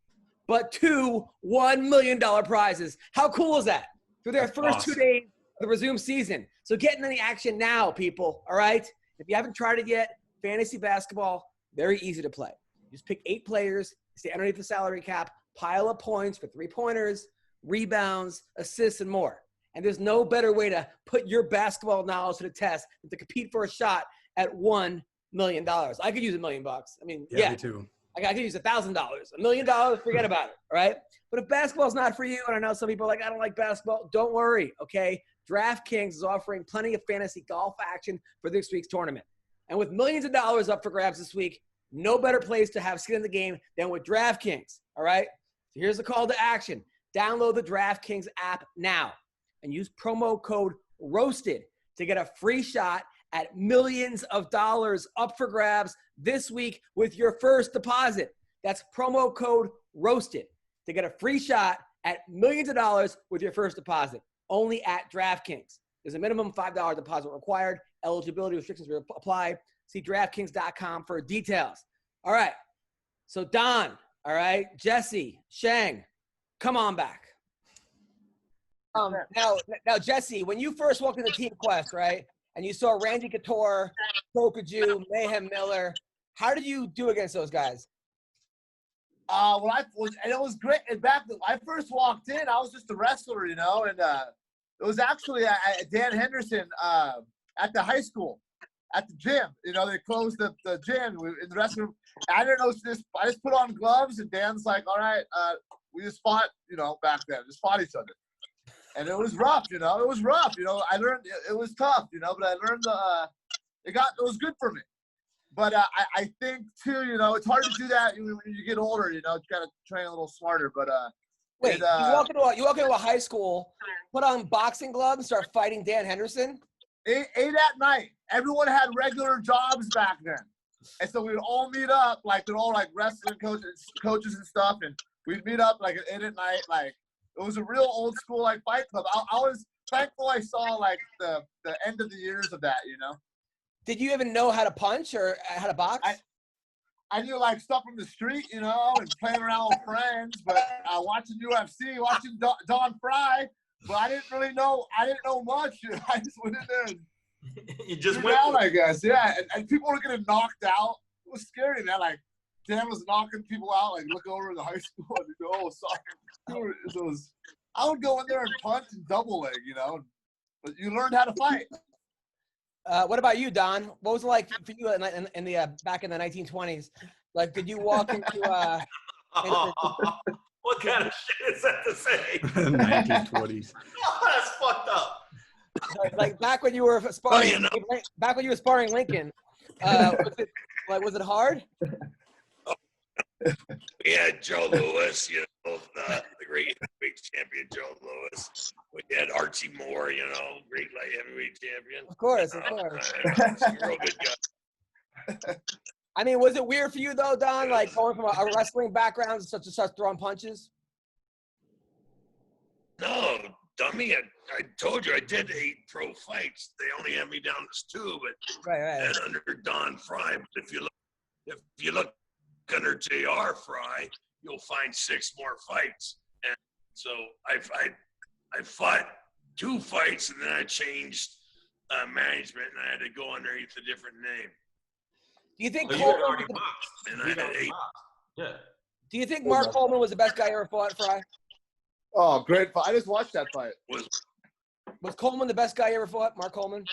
but 2 $1 million prizes. How cool is that? Through their first 2 days of the resumed season. So get in the action now, people, all right? If you haven't tried it yet, fantasy basketball, very easy to play. You just pick 8 players, stay underneath the salary cap, pile up points for 3-pointers, rebounds, assists, and more. And there's no better way to put your basketball knowledge to the test than to compete for a shot at $1 million. I could use $1 million. I mean, me too. I could use $1,000. $1 million, forget about it, all right? But if basketball's not for you, and I know some people are like, I don't like basketball, don't worry, okay? DraftKings is offering plenty of fantasy golf action for this week's tournament. And with millions of dollars up for grabs this week, no better place to have skin in the game than with DraftKings, all right? So here's the call to action. Download the DraftKings app now and use promo code ROASTED to get a free shot at millions of dollars up for grabs this week with your first deposit. That's promo code ROASTED to get a free shot at millions of dollars with your first deposit, only at DraftKings. There's a minimum $5 deposit required. Eligibility restrictions will apply. See DraftKings.com for details. All right. So Don, all right, Jesse, Shang, come on back. Now, Jesse, when you first walked into Team Quest, right, and you saw Randy Couture, Kokaju, Mayhem Miller, how did you do against those guys? It was great. And back when I first walked in, I was just a wrestler, you know, and it was actually Dan Henderson at the high school, at the gym. You know, they closed the gym in the restroom. I didn't know this. I just put on gloves, and Dan's like, all right, we just fought, you know, back then, just fought each other. And it was rough, you know. It was rough, you know. I learned it was tough, you know. But I learned it was good for me. But I think too, you know, it's hard to do that when you get older. You know, you got to train a little smarter. But wait, you walk into a high school, put on boxing gloves, and start fighting Dan Henderson? 8 at night. Everyone had regular jobs back then, and so we would all meet up, like they're all like wrestling coaches and stuff, and we'd meet up like at 8 at night, like. It was a real old school like fight club. I was thankful I saw like the end of the years of that, you know. Did you even know how to punch or how to box? I knew like stuff from the street, you know, and playing around with friends. But watching UFC, watching Don Frye, but I didn't know much. I just went in there and you just went down, I guess. Yeah, and people were getting knocked out. It was scary, man. Like Dan was knocking people out, like look over in the high school and go, "Oh, sorry." I would go in there and punch and double leg, but you learned how to fight. What about you, Don? What was it like for you in the back in the 1920s? Like, did you walk into what kind of shit is that to say? 1920s. That's fucked up. Like back when you were sparring, back when you were sparring Lincoln, was it hard? We had Joe Louis, the great heavyweight champion Joe Louis. We had Archie Moore, great light heavyweight champion. Of course. Some real good guys. I mean, was it weird for you though, Don? Like going from a wrestling background to start throwing punches? No, dummy. I told you I did 8 pro fights. They only had me down as 2, but right. and under Don Frye. But if you look under JR Frye, you'll find 6 more fights. And so I fought 2 fights, and then I changed management, and I had to go underneath a different name. Do you think Coleman? And I had 8. Yeah. Do you think Mark Coleman was the best guy you ever fought, Frye? Oh, great fight! I just watched that fight. Was Coleman the best guy you ever fought, Mark Coleman?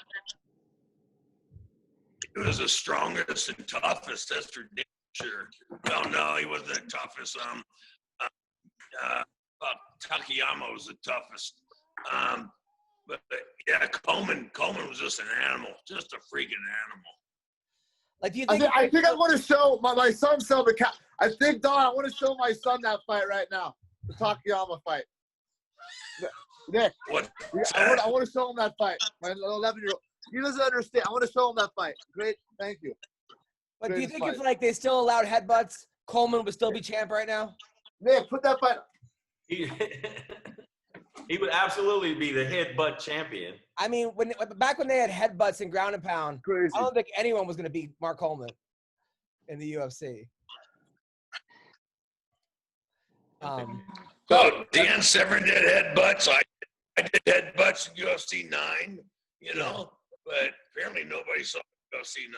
He was the strongest and toughest. That's for damn sure. No, he wasn't the toughest. Takayama was the toughest. But yeah, Coleman was just an animal, just a freaking animal. Like, do you think? I think I want to show my son some. I think, Don, I want to show my son that fight right now, the Takayama fight. Nick, I want to show him that fight. My 11-year-old. He doesn't understand. I want to show him that fight. Great, thank you. But do you think if like they still allowed headbutts, Coleman would still be champ right now? Nick, put that fight. He would absolutely be the headbutt champion. I mean, back when they had headbutts and ground and pound, Crazy. I don't think anyone was going to beat Mark Coleman in the UFC. So Dan Severn did headbutts. I did headbutts in UFC 9, but apparently nobody saw UFC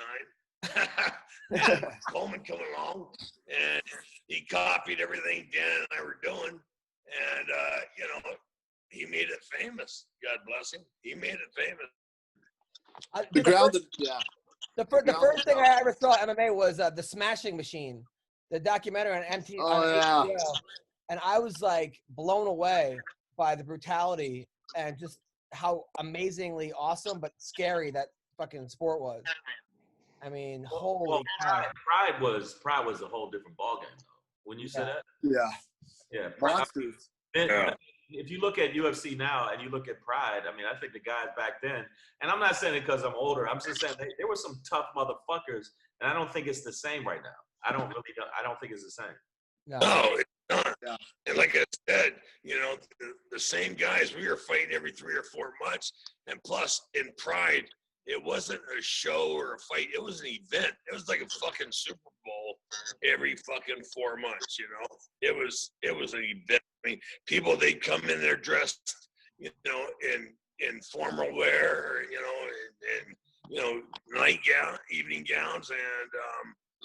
9. Coleman come along, and he copied everything Dan and I were doing, and he made it famous. God bless him. He made it famous. The first thing I ever saw MMA was the Smashing Machine, the documentary on MTV. Oh, yeah. And I was like blown away by the brutality and just how amazingly awesome but scary that fucking sport was. I mean, holy cow. Pride was a whole different ballgame, though. When you say that? Yeah. Monsters. If you look at UFC now and you look at Pride, I mean, I think the guys back then, and I'm not saying it because I'm older, I'm just saying there were some tough motherfuckers, and I don't think it's the same right now. I don't think it's the same. No, it's not. Yeah. And like I said, the same guys, we were fighting every 3 or 4 months. And plus, in Pride, it wasn't a show or a fight. It was an event. It was like a fucking Super Bowl every fucking 4 months, It was an event. I mean, people, they'd come in there dressed, in formal wear, and evening gowns, and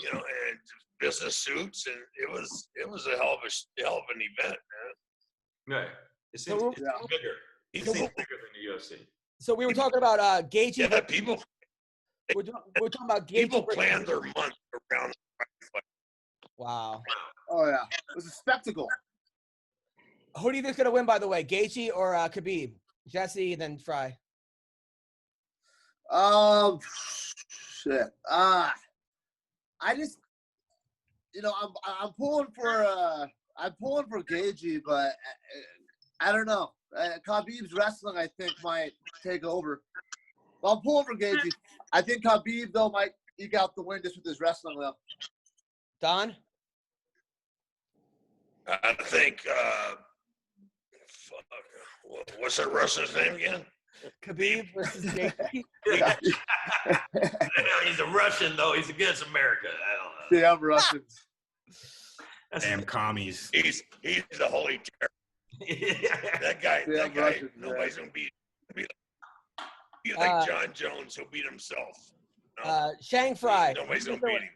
and business suits, and it was a hell of an event, man. Right. It seems bigger. It seems bigger than the UFC. So we were talking about Gaethje. Yeah, people. We're talking about Gaethje. People plan their month around the fight. Wow. Oh yeah, it was a spectacle. Who do you think's gonna win, by the way, Gaethje or Khabib? Jesse, then Frye. Shit. I just, I'm pulling for Gaethje, but I don't know. Khabib's wrestling, I think, might take over. But I'm pulling for Gaethje. I think Khabib though might eke out the win just with his wrestling though. Don? I think. What's that wrestler's name again? Khabib versus Gaethje. He's a Russian, though. He's against America. I don't know. Damn Russians. Damn commies. He's the holy terror. That guy. Russians, nobody's gonna be like John Jones. He'll beat himself. Shang Frye. Nobody's gonna beat him.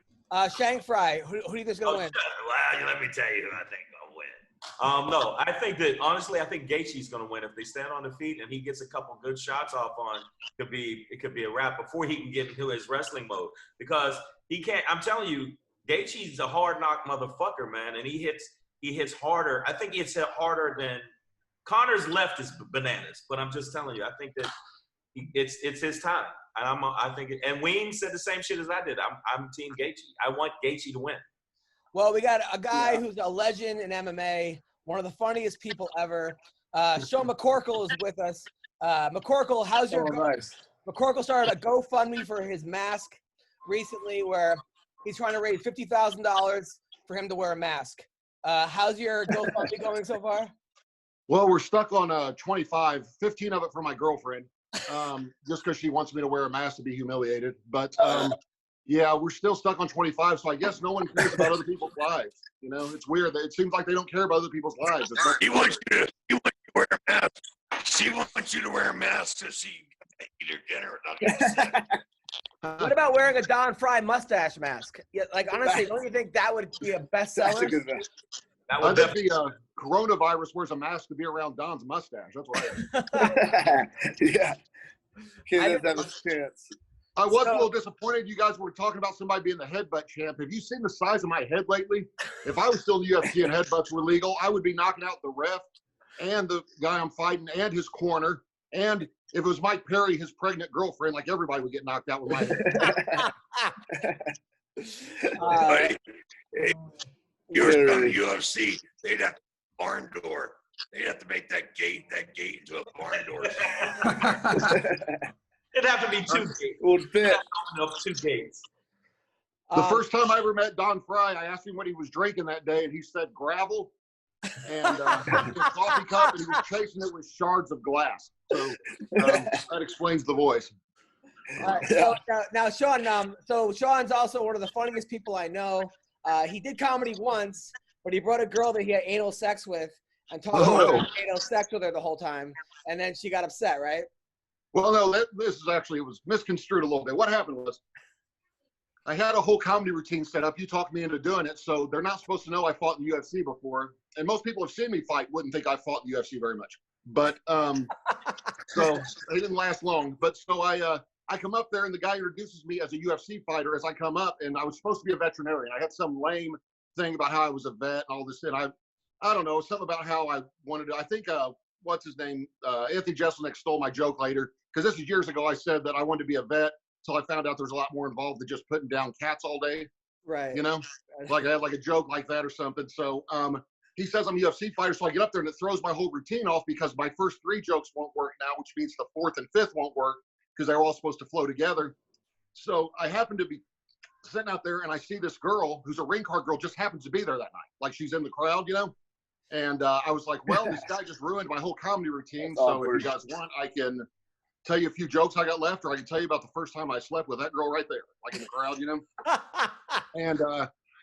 Shang Frye, who do you think's gonna win? Well, let me tell you who I think gonna win. No, I think that honestly, I think Gaethje's gonna win if they stand on the feet and he gets a couple good shots off on. It could be a wrap before he can get into his wrestling mode, because he can't. I'm telling you, Gaethje's a hard knock motherfucker, man, and he hits harder. I think he hits harder than Connor's left is bananas. But I'm just telling you, I think that it's his time. And I think, and Ween said the same shit as I did. I'm Team Gaethje. I want Gaethje to win. Well, we got a guy who's a legend in MMA, one of the funniest people ever. Sean McCorkle is with us. McCorkle, how's your? Nice. McCorkle started a GoFundMe for his mask recently, where he's trying to raise $50,000 for him to wear a mask. How's your GoFundMe going so far? Well, we're stuck on 25, 15 of it for my girlfriend, just because she wants me to wear a mask to be humiliated. But yeah, we're still stuck on 25, so I guess no one cares about other people's lives. You know, it's weird. It seems like they don't care about other people's lives. He wants you to wear a mask. She wants you to wear a mask so she can eat her dinner. What about wearing a Don Frye mustache mask? Yeah, like honestly, don't you think that would be a bestseller? That's a good mask. That I would think the coronavirus wears a mask to be around Don's mustache. That's right. Yeah. He doesn't have a chance. I was a little disappointed. You guys were talking about somebody being the headbutt champ. Have you seen the size of my head lately? If I was still in the UFC and headbutts were legal, I would be knocking out the ref and the guy I'm fighting and his corner. And if it was Mike Perry, his pregnant girlfriend, like everybody would get knocked out with my head. You're on the UFC. They'd have barn door. They'd have to make that gate into a barn door. It'd have to be 2 gates. Would fit. Up 2 gates. The first time I ever met Don Frye, I asked him what he was drinking that day, and he said gravel and his coffee cup, and he was chasing it with shards of glass. So that explains the voice. So now Sean, so Sean's also one of the funniest people I know. He did comedy once, but he brought a girl that he had anal sex with and talked about anal sex with her the whole time, and then she got upset, right? Well, no, this is actually, it was misconstrued a little bit. What happened was I had a whole comedy routine set up. You talked me into doing it, so they're not supposed to know I fought in the UFC before. And most people have seen me fight wouldn't think I fought in the UFC very much. But so it didn't last long. But so I come up there, and the guy introduces me as a UFC fighter as I come up, and I was supposed to be a veterinarian. I had some lame thing about how I was a vet and all this, and I don't know, something about how I wanted to. I think what's his name? Anthony Jeselnik stole my joke later, because this is years ago. I said that I wanted to be a vet, so I found out there's a lot more involved than just putting down cats all day. Right. You know, like I had like a joke like that or something. So he says I'm a UFC fighter, so I get up there and it throws my whole routine off because my first 3 jokes won't work now, which means the 4th and 5th won't work because they're all supposed to flow together. So I happen to be sitting out there, and I see this girl who's a ring card girl, just happens to be there that night. Like she's in the crowd, you know? And I was like, well, this guy just ruined my whole comedy routine. So if you guys want, I can tell you a few jokes I got left, or I can tell you about the first time I slept with that girl right there, like in the crowd, you know? And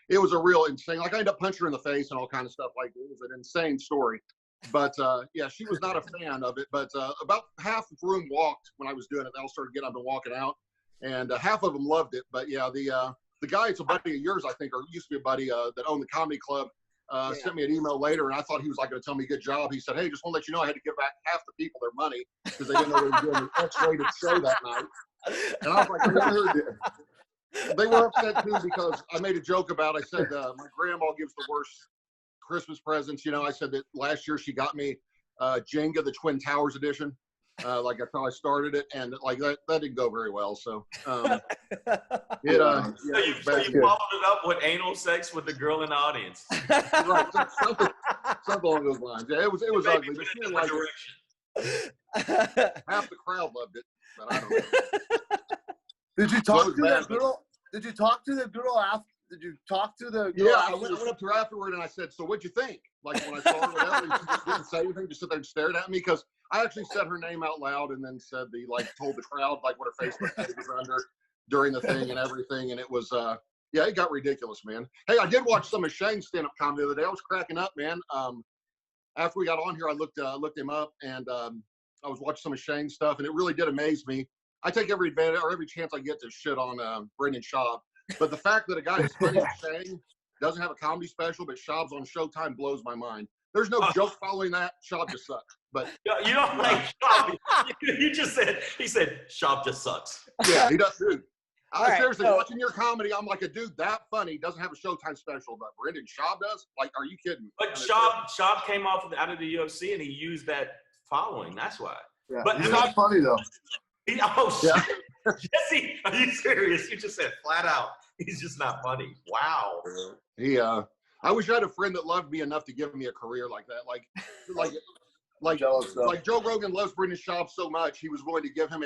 it was a real insane, like I ended up punching her in the face and all kind of stuff. Like it was an insane story. But yeah, she was not a fan of it. But about half the room walked when I was doing it. They all started getting up and walking out, and half of them loved it. But yeah, the guy, it's a buddy of yours, I think, or used to be a buddy that owned the comedy club. Sent me an email later, and I thought he was like going to tell me good job. He said, "Hey, just want to let you know I had to give back half the people their money because they didn't know they were doing an X-rated show that night." And I was like, "I heard it." They were upset too because I made a joke about. I said my grandma gives the worst Christmas presents. You know, I said that last year she got me Jenga, the Twin Towers edition. Like that's how I started it, and like that didn't go very well. So So you followed it up with anal sex with the girl in the audience. Right, something along those lines. Yeah, it was ugly. But she didn't like it. Half the crowd loved it, but I don't know. Did you talk to that girl? Did you talk to the girl after? Did you talk to the girl? Yeah, I went up to her afterward and I said, "So what'd you think?" Like when I saw her, whatever, and she just didn't say anything, just stood there and stared at me because I actually said her name out loud and then said told the crowd like what her Facebook page was under during the thing and everything, and it was yeah, it got ridiculous, man. Hey, I did watch some of Shane's stand-up comedy the other day. I was cracking up, man. After we got on here, I looked him up and I was watching some of Shane's stuff, and it really did amaze me. I take every advantage or every chance I get to shit on Brendan Schaub. But the fact that a guy as funny as Shane doesn't have a comedy special, but Schaub's on Showtime blows my mind. There's no joke following that. Schaub just sucks. But you don't like Schaub. You just said, he said, Schaub just sucks. Yeah, he does, dude. Seriously, so, watching your comedy, I'm like, a dude that funny doesn't have a Showtime special, but Brendan Schaub does? Like, are you kidding me? But Schaub came out of the UFC and he used that following. That's why. Yeah. But He's not funny though. Shit. Jesse, are you serious? You just said flat out, he's just not funny. Wow. I wish I had a friend that loved me enough to give me a career like that. Like Joe Rogan loves Brendan Schaub so much, he was willing to give him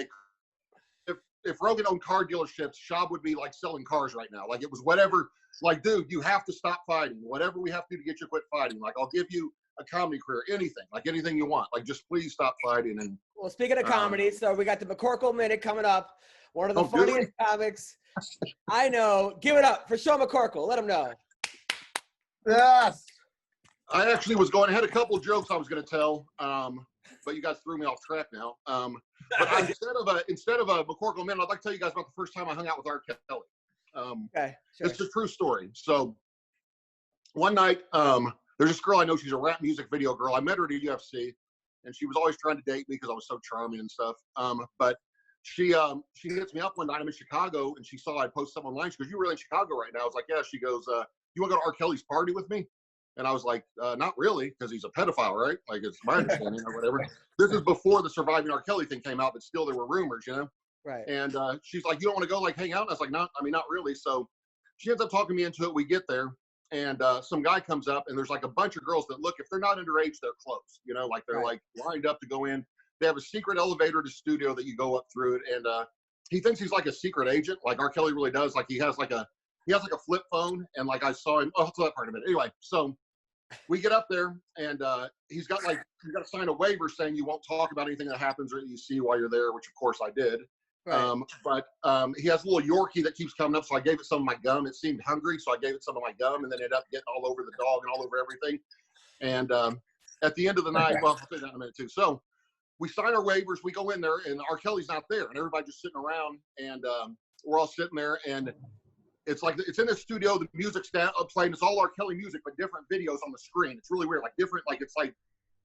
if Rogan owned car dealerships, Schaub would be like selling cars right now. Like it was whatever, like, dude, you have to stop fighting. Whatever we have to do to get you to quit fighting. Like, I'll give you a comedy career, anything you want. Like, just please stop fighting. And well, speaking of comedy, so we got the McCorkle Minute coming up. One of the funniest comics I know. Give it up for Sean McCorkle. Let him know. Yes. I actually was I had a couple of jokes I was going to tell, but you guys threw me off track now. But instead of a McCorkle Minute, I'd like to tell you guys about the first time I hung out with R. Kelly. Okay, sure. It's a true story. So one night, there's this girl I know. She's a rap music video girl. I met her at a UFC, and she was always trying to date me because I was so charming and stuff. But she hits me up one night. I'm in Chicago, and she saw I post something online. She goes, "You really in Chicago right now?" I was like, "Yeah." She goes, "You want to go to R. Kelly's party with me?" And I was like, "Not really, because he's a pedophile, right? Like, it's my understanding or whatever." This is before the Surviving R. Kelly thing came out, but still there were rumors, you know? Right. And she's like, "You don't want to go, like, hang out?" And I was like, not really. So she ends up talking me into it. We get there, and some guy comes up, and there's like a bunch of girls that look, if they're not underage, they're close, you know? Like, they're like lined up to go in. They have a secret elevator to studio that you go up through it, and he thinks he's like a secret agent, like R. Kelly really does. Like, he has like a flip phone, and like I saw him. Oh, I'll tell that part in a minute. Anyway, so we get up there, and he's got like, you got to sign a waiver saying you won't talk about anything that happens or that you see while you're there, which of course I did. Right. But he has a little Yorkie that keeps coming up, so I gave it some of my gum. It seemed hungry, so I gave it some of my gum, and then it ended up getting all over the dog and all over everything. And at the end of the night, well, I'll say that in a minute too. So we sign our waivers, we go in there, and R. Kelly's not there, and everybody just sitting around, and we're all sitting there, and it's like, it's in the studio, the music's playing, it's all R. Kelly music, but different videos on the screen. It's really weird, like different, like it's like,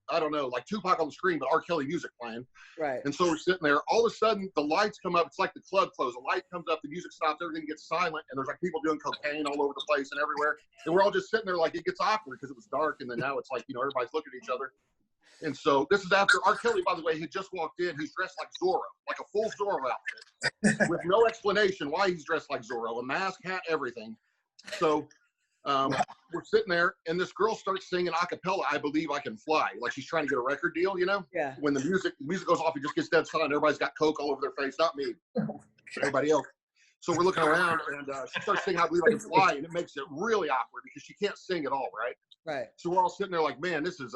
I don't know, like Tupac on the screen, but R. Kelly music playing. Right. And so we're sitting there, all of a sudden the lights come up, it's like the club closed, the light comes up, the music stops, everything gets silent, and there's like people doing cocaine all over the place and everywhere. And we're all just sitting there like, it gets awkward because it was dark, and then now it's like, you know, everybody's looking at each other. And so this is after R. Kelly, by the way, he just walked in. He's dressed like Zorro, like a full Zorro outfit, with no explanation why he's dressed like Zorro, a mask, hat, everything. So we're sitting there, and this girl starts singing a cappella, "I Believe I Can Fly," like she's trying to get a record deal, you know? Yeah. When the music goes off, it just gets dead silent. Everybody's got coke all over their face, not me, everybody else. So we're looking around, and she starts singing "I Believe I Can Fly," and it makes it really awkward because she can't sing at all, right? Right. So we're all sitting there like, man, this is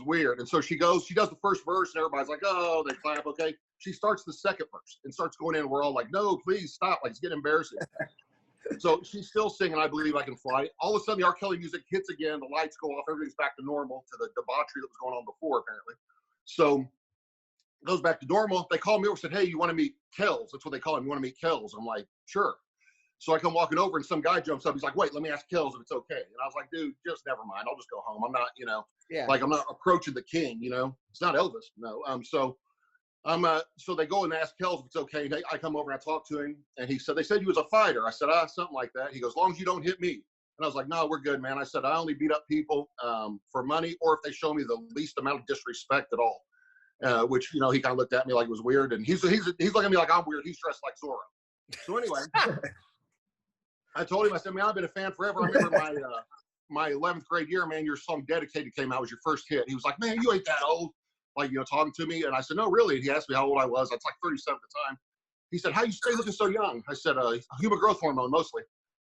weird. And so she does the first verse, and everybody's like, oh, they clap, okay. She starts the second verse and starts going in, and we're all like, no, please stop, like it's getting embarrassing. So she's still singing "I Believe I Can Fly." All of a sudden, the R. Kelly music hits again, the lights go off, everything's back to normal, to the debauchery that was going on before, apparently. So it goes back to normal. They call me over and said, hey, you want to meet Kells? That's what they call him. You want to meet Kells? I'm like, sure. So I come walking over, and some guy jumps up. He's like, wait, let me ask Kells if it's okay. And I was like, dude, just never mind. I'll just go home. I'm not, you know, like I'm not approaching the king, you know. It's not Elvis, no. So they go and ask Kells if it's okay. And I come over and I talk to him, and he said, they said you was a fighter. I said, something like that. He goes, as long as you don't hit me. And I was like, no, we're good, man. I said, I only beat up people for money, or if they show me the least amount of disrespect at all. Which, you know, he kind of looked at me like it was weird. And he's looking at me like I'm weird. He's dressed like Zorro. So anyway, I told him, I said, man, I've been a fan forever. I remember my 11th grade year, man, your song "Dedicated" came out. It was your first hit. He was like, man, you ain't that old. Like, you know, talking to me. And I said, no, really. And he asked me how old I was. I was like 37 at the time. He said, how you stay looking so young? I said, human growth hormone, mostly.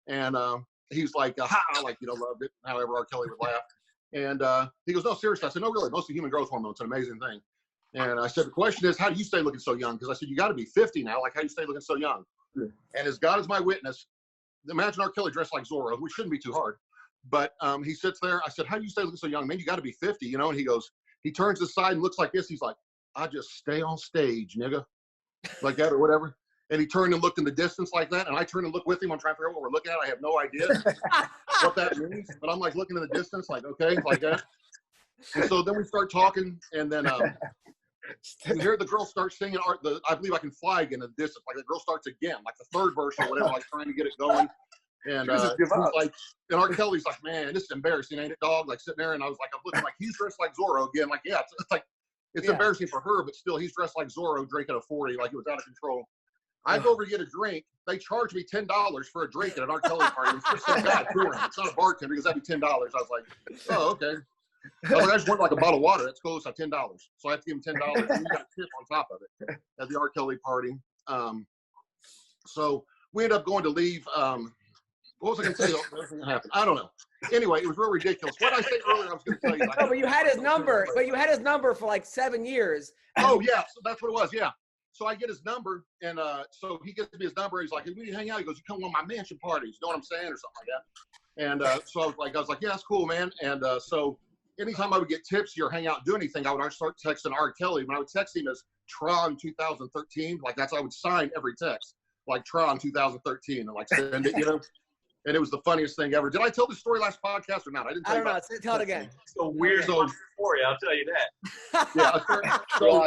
And he's like, ha, like, you know, loved it. However, R. Kelly would laugh. And he goes, no, seriously. I said, no, really, mostly human growth hormone. It's an amazing thing. And I said, the question is, how do you stay looking so young? Because I said, you got to be 50 now. Like, how do you stay looking so young? Yeah. And as God is my witness, imagine R. Kelly dressed like Zorro, which shouldn't be too hard. But he sits there. I said, how do you stay looking so young? Man, you got to be 50, you know? And he goes, he turns aside and looks like this. He's like, I just stay on stage, nigga. Like that or whatever. And he turned and looked in the distance like that. And I turned and looked with him. I'm trying to figure out what we're looking at. I have no idea what that means. But I'm like looking in the distance, like, okay, like that. And so then we start talking. And then you hear the girl start singing I Believe I Can Fly again in the distance. Like the girl starts again, like the third verse or whatever, like trying to get it going. And like, and R. Kelly's like, man, this is embarrassing, ain't it, dog? Like sitting there, and I was like, I'm looking like he's dressed like Zorro again. Like, yeah, it's like it's embarrassing for her, but still, he's dressed like Zorro drinking a 40, like it was out of control. I go over to get a drink. They charge me $10 for a drink at an R. Kelly party. It's just some guy touring. It's not a bartender because that'd be $10. I was like, oh, okay. I just want like a bottle of water. That's close at $10. So I have to give him $10, and you got a tip on top of it at the R. Kelly party. So we ended up going to leave. What was I going to tell you? What was going to happen? I don't know. Anyway, it was real ridiculous. What did I say earlier? I was going to tell you. No, but you had his number. But you had his number for like 7 years. Oh yeah, so that's what it was. Yeah. So I get his number, and so he gives me his number. He's like, "Hey, we need to hang out." He goes, "You come to one of my mansion parties." You know what I'm saying, or something like that. And so I was like, "Yeah, that's cool, man." And so anytime I would get tipsy or hang out, do anything, I would start texting R. Kelly. When I would text him as Tron 2013, like that's I would sign every text like Tron 2013 and like send it, you know. And it was the funniest thing ever. Did I tell the story last podcast or not? I didn't. I don't know. Tell it again. It's a weird story. I'll tell you that. Yeah. So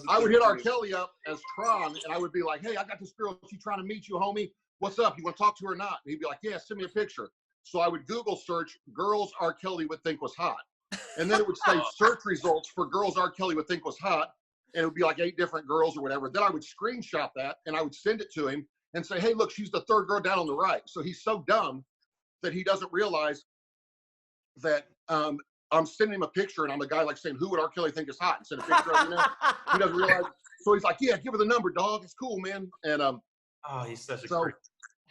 I would hit R. Kelly up as Tron, and I would be like, "Hey, I got this girl. She trying to meet you, homie. What's up? You want to talk to her or not?" And he'd be like, "Yeah, send me a picture." So I would Google search girls R. Kelly would think was hot, and then it would say search results for girls R. Kelly would think was hot, and it would be like 8 different girls or whatever. Then I would screenshot that and I would send it to him and say, "Hey, look, she's the 3rd girl down on the right." So he's so dumb that he doesn't realize that I'm sending him a picture, and I'm the guy like saying, "Who would R. Kelly think is hot?" And send a picture of, you know. He doesn't realize. So he's like, "Yeah, give her the number, dog. It's cool, man." And oh, he's such a so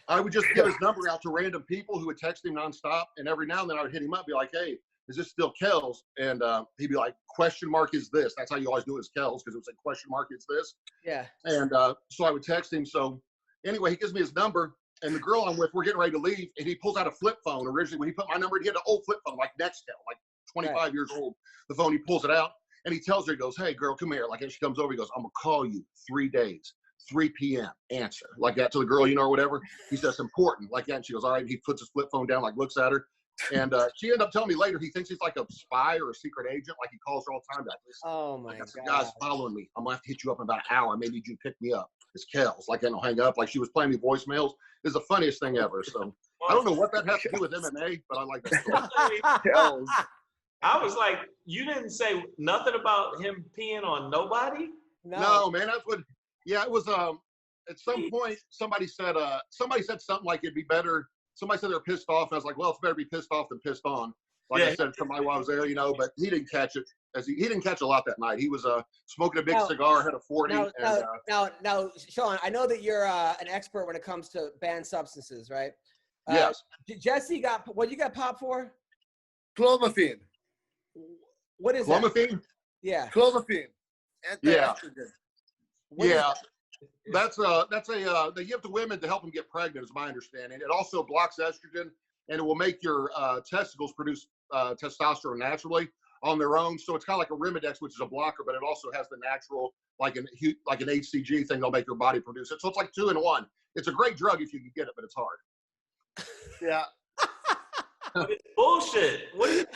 I would just give his number out to random people who would text him nonstop, and every now and then I would hit him up, be like, "Hey, is this still Kells?" And he'd be like, "Question mark is this?" That's how you always do it, is Kells, because it was like question mark is this. Yeah. And so I would text him. So anyway, he gives me his number, and the girl I'm with, we're getting ready to leave, and he pulls out a flip phone. Originally, when he put my number, he had an old flip phone, like Nextel, like 25 years old. The phone, he pulls it out, and he tells her, he goes, "Hey, girl, come here." Like, as she comes over, he goes, "I'm going to call you 3 days, 3 p.m., answer." Like that to the girl, you know, or whatever. He says, "Important." Like that, and she goes, "All right." He puts his flip phone down, like looks at her. And she ended up telling me later he thinks he's like a spy or a secret agent. Like he calls her all the time. Like, oh my God. Some guy's following me. I'm gonna have to hit you up in about an hour. I may need you to pick me up. It's Kells. Like I don't hang up. Like she was playing me voicemails. It's the funniest thing ever. So I don't know what that has to do with MMA, but I like that story. Kells. I was like, you didn't say nothing about him peeing on nobody? No, man. That's what. Yeah, it was. At some point, somebody said something like it'd be better. Somebody said they were pissed off, and I was like, "Well, it's better be pissed off than pissed on." Like I said to somebody while I was there, you know. But he didn't catch it. He didn't catch a lot that night. He was smoking a big cigar, had a 40. Now, Sean, I know that you're an expert when it comes to banned substances, right? Yes. Jesse what you got popped for? Clomiphene. What is Clomiphene? That? Yeah. Clomiphene. Yeah. Yeah. That's they give to women to help them get pregnant, is my understanding. It also blocks estrogen, and it will make your testicles produce testosterone naturally on their own. So it's kind of like a Rimidex, which is a blocker, but it also has the natural, like an HCG thing that'll make your body produce it. So it's like 2 in 1. It's a great drug if you can get it, but it's hard. Yeah. It's bullshit. What are you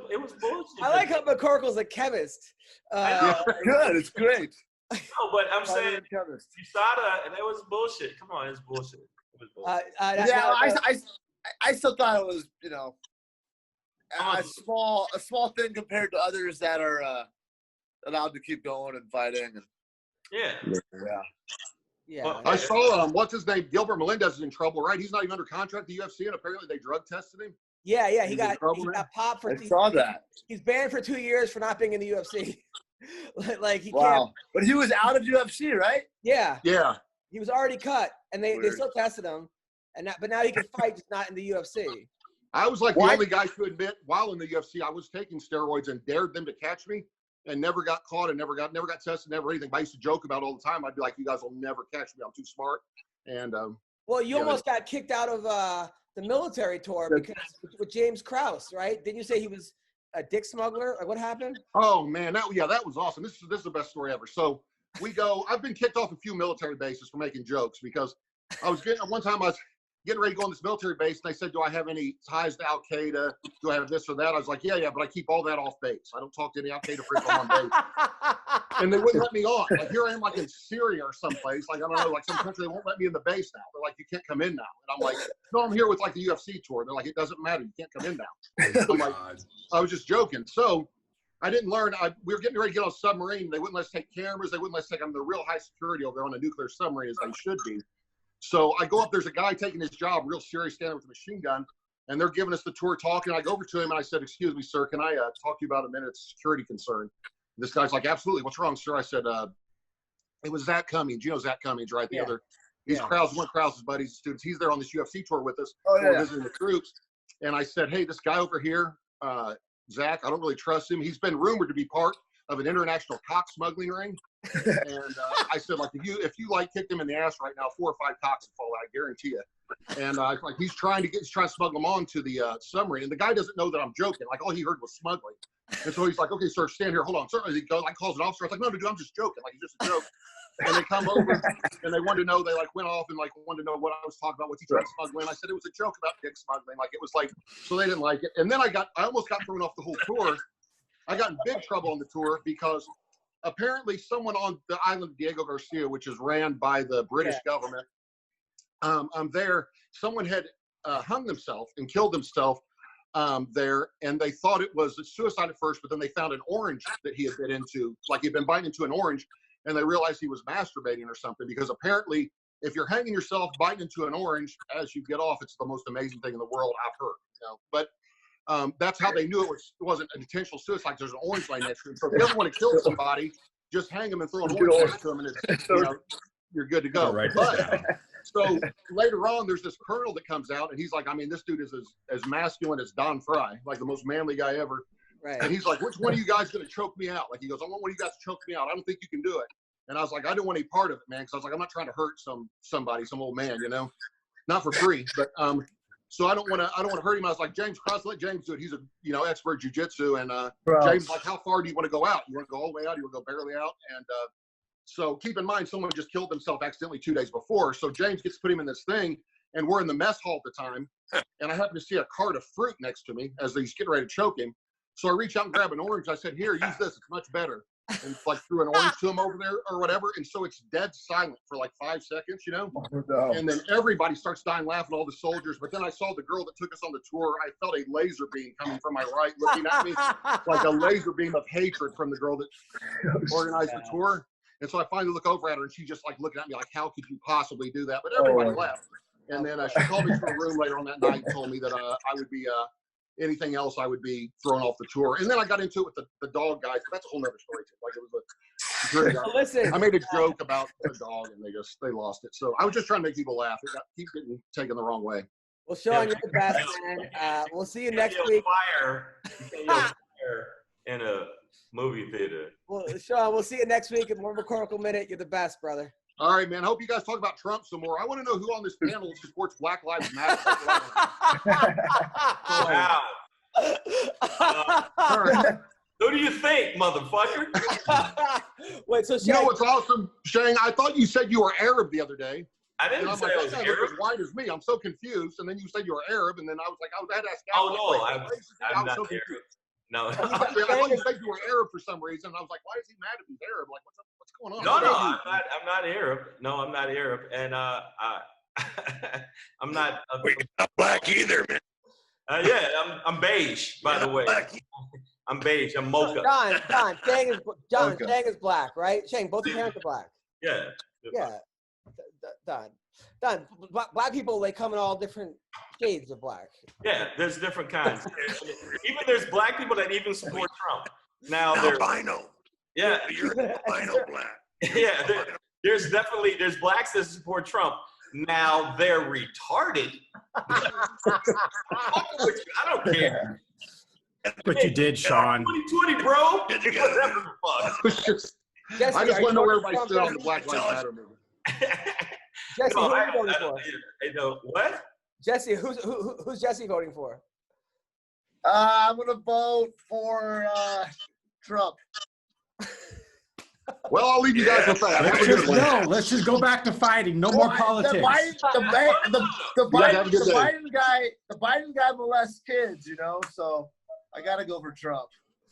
It was bullshit. I like how McCorkle's a chemist. Good, it's great. No, but I'm saying USADA, and it was bullshit. Come on, it's bullshit. It was bullshit. I still thought it was, you know, a small thing compared to others that are allowed to keep going and fighting. And, yeah. I saw what's his name? Gilbert Melendez is in trouble, right? He's not even under contract to the UFC, and apparently they drug tested him. Yeah, he got popped for. I saw that. He's banned for 2 years for not being in the UFC. Like he wow. can't. But he was out of UFC, right? Yeah. Yeah. He was already cut, and they still tested him, but now he can fight, just not in the UFC. I was like the only guy to admit while in the UFC I was taking steroids and dared them to catch me, and never got caught and never got tested, never anything. But I used to joke about it all the time. I'd be like, "You guys will never catch me. I'm too smart." And well, you almost got kicked out of the military tour because with James Krause, right? Didn't you say he was a dick smuggler? Like, what happened? Oh man, that was awesome. This is the best story ever. So I've been kicked off a few military bases for making jokes because one time I was getting ready to go on this military base, and they said, do I have any ties to Al-Qaeda? Do I have this or that? I was like, yeah, but I keep all that off base. I don't talk to any Al-Qaeda freaks on base. And they wouldn't let me on. Like, here I am, like, in Syria or someplace. Like, I don't know, like, some country, they won't let me in the base now. They're like, you can't come in now. And I'm like, no, I'm here with, like, the UFC tour. They're like, it doesn't matter. You can't come in now. I'm like, I was just joking. So I didn't learn. We were getting ready to get on a submarine. They wouldn't let us take cameras. They wouldn't let us take them. They're real high security over there on a nuclear submarine, as they should be. So I go up, there's a guy taking his job, real serious, standing with a machine gun, and they're giving us the tour talking. I go over to him and I said, excuse me, sir, can I talk to you about a minute? It's a security concern. This guy's like, absolutely. What's wrong, sir? I said, it was Zach Cummings. You know Zach Cummings, right? The other, he's one of Krause's buddies, students. He's there on this UFC tour with us. We're visiting the troops. And I said, hey, this guy over here, Zach, I don't really trust him. He's been rumored to be part of an international cock smuggling ring. And I said, like, if you like kicked him in the ass right now, 4 or 5 cocks will fall out, I guarantee you. And like, he's trying to smuggle him on to the submarine. And the guy doesn't know that I'm joking. Like, all he heard was smuggling. And so he's like, okay, sir, stand here. Hold on. Sir, he goes, like, calls an officer. I was like, no, dude, I'm just joking. Like, it's just a joke. And they come over and they wanted to know, they like went off and like wanted to know what I was talking about, what's he trying to smuggle in. I said it was a joke about dick smuggling. Like, it was like, so they didn't like it. And then I almost got thrown off the whole tour. I got in big trouble on the tour because apparently someone on the island of Diego Garcia, which is ran by the British government, someone had hung themselves and killed himself there, and they thought it was a suicide at first, but then they found an orange that he had bit into, like he'd been biting into an orange, and they realized he was masturbating or something, because apparently if you're hanging yourself, biting into an orange, as you get off, it's the most amazing thing in the world, I've heard. You know? But that's how they knew it wasn't an intentional suicide. There's an orange line next to him. So if you ever want to kill somebody, just hang them and throw an orange next to them, and it's, you're good to go. Right. But, so later on, there's this colonel that comes out, and he's like, I mean, this dude is as masculine as Don Frye, like the most manly guy ever. Right. And he's like, which one of you guys going to choke me out? Like, he goes, I want one of you guys to choke me out. I don't think you can do it. And I was like, I don't want any part of it, man, because I was like, I'm not trying to hurt somebody, some old man, you know, not for free, but so I don't want to hurt him. I was like, James Cross, let James do it. He's a expert jiu-jitsu. And James like, how far do you want to go out? You want to go all the way out? You want to go barely out? And so keep in mind, someone just killed himself accidentally 2 days before. So James gets to put him in this thing, and we're in the mess hall at the time. And I happen to see a cart of fruit next to me as he's getting ready to choke him. So I reach out and grab an orange. I said, here, use this. It's much better. And like threw an orange to him over there or whatever. And so it's dead silent for like 5 seconds, you know? And then everybody starts dying laughing, all the soldiers. But then I saw the girl that took us on the tour. I felt a laser beam coming from my right, looking at me like a laser beam of hatred from the girl that organized the tour. And so I finally look over at her, and she's just like looking at me like, how could you possibly do that? But everybody laughed. And then she called me to a room later on that night and told me that I would be anything else, I would be thrown off the tour. And then I got into it with the dog guys. That's a whole nother story too. Like, it was listen, I made a joke about the dog, and they lost it. So I was just trying to make people laugh. It keep getting taken the wrong way. Well, Sean, you're the best, man. We'll see you next week. Fire in a movie theater. Well, Sean, we'll see you next week at more McCorkle Minute. You're the best, brother. All right, man. I hope you guys talk about Trump some more. I want to know who on this panel supports Black Lives Matter. Wow. All right. Who do you think, motherfucker? Wait, so you know what's awesome, Shane? I thought you said you were Arab the other day. I didn't say I was Arab. As white as me. I'm so confused. And then you said you were Arab, and then I was like, I had to ask. Oh no, I'm not Arab. No. I thought you said you were Arab for some reason. And I was like, why is he mad if he's Arab? Like, what's going on? No, I'm not Arab. No, I'm not Arab. And I'm not. You're not black either, man. Yeah, I'm beige, by the way. I'm beige. I'm mocha. Don, Shang is black, right? Shang, both your parents are black. Yeah. Yeah. Don, black people, they come in all different shades of black. Yeah, there's different kinds. Even there's black people that even support Trump. Now albino. Yeah. You're albino black. Yeah, there's blacks that support Trump. Now they're retarded. I don't care. But you did, Sean. 2020, bro. Whatever the fuck. Jesse, I just want to know where everybody stood on the Black Lives Matter movement. Jesse, who are you voting for? What? Jesse, who's Jesse voting for? I'm gonna vote for Trump. Well, I'll leave you guys with that. Have a good one. Let's just go back to fighting. No more politics. The Biden guy molests kids, you know, so I got to go for Trump.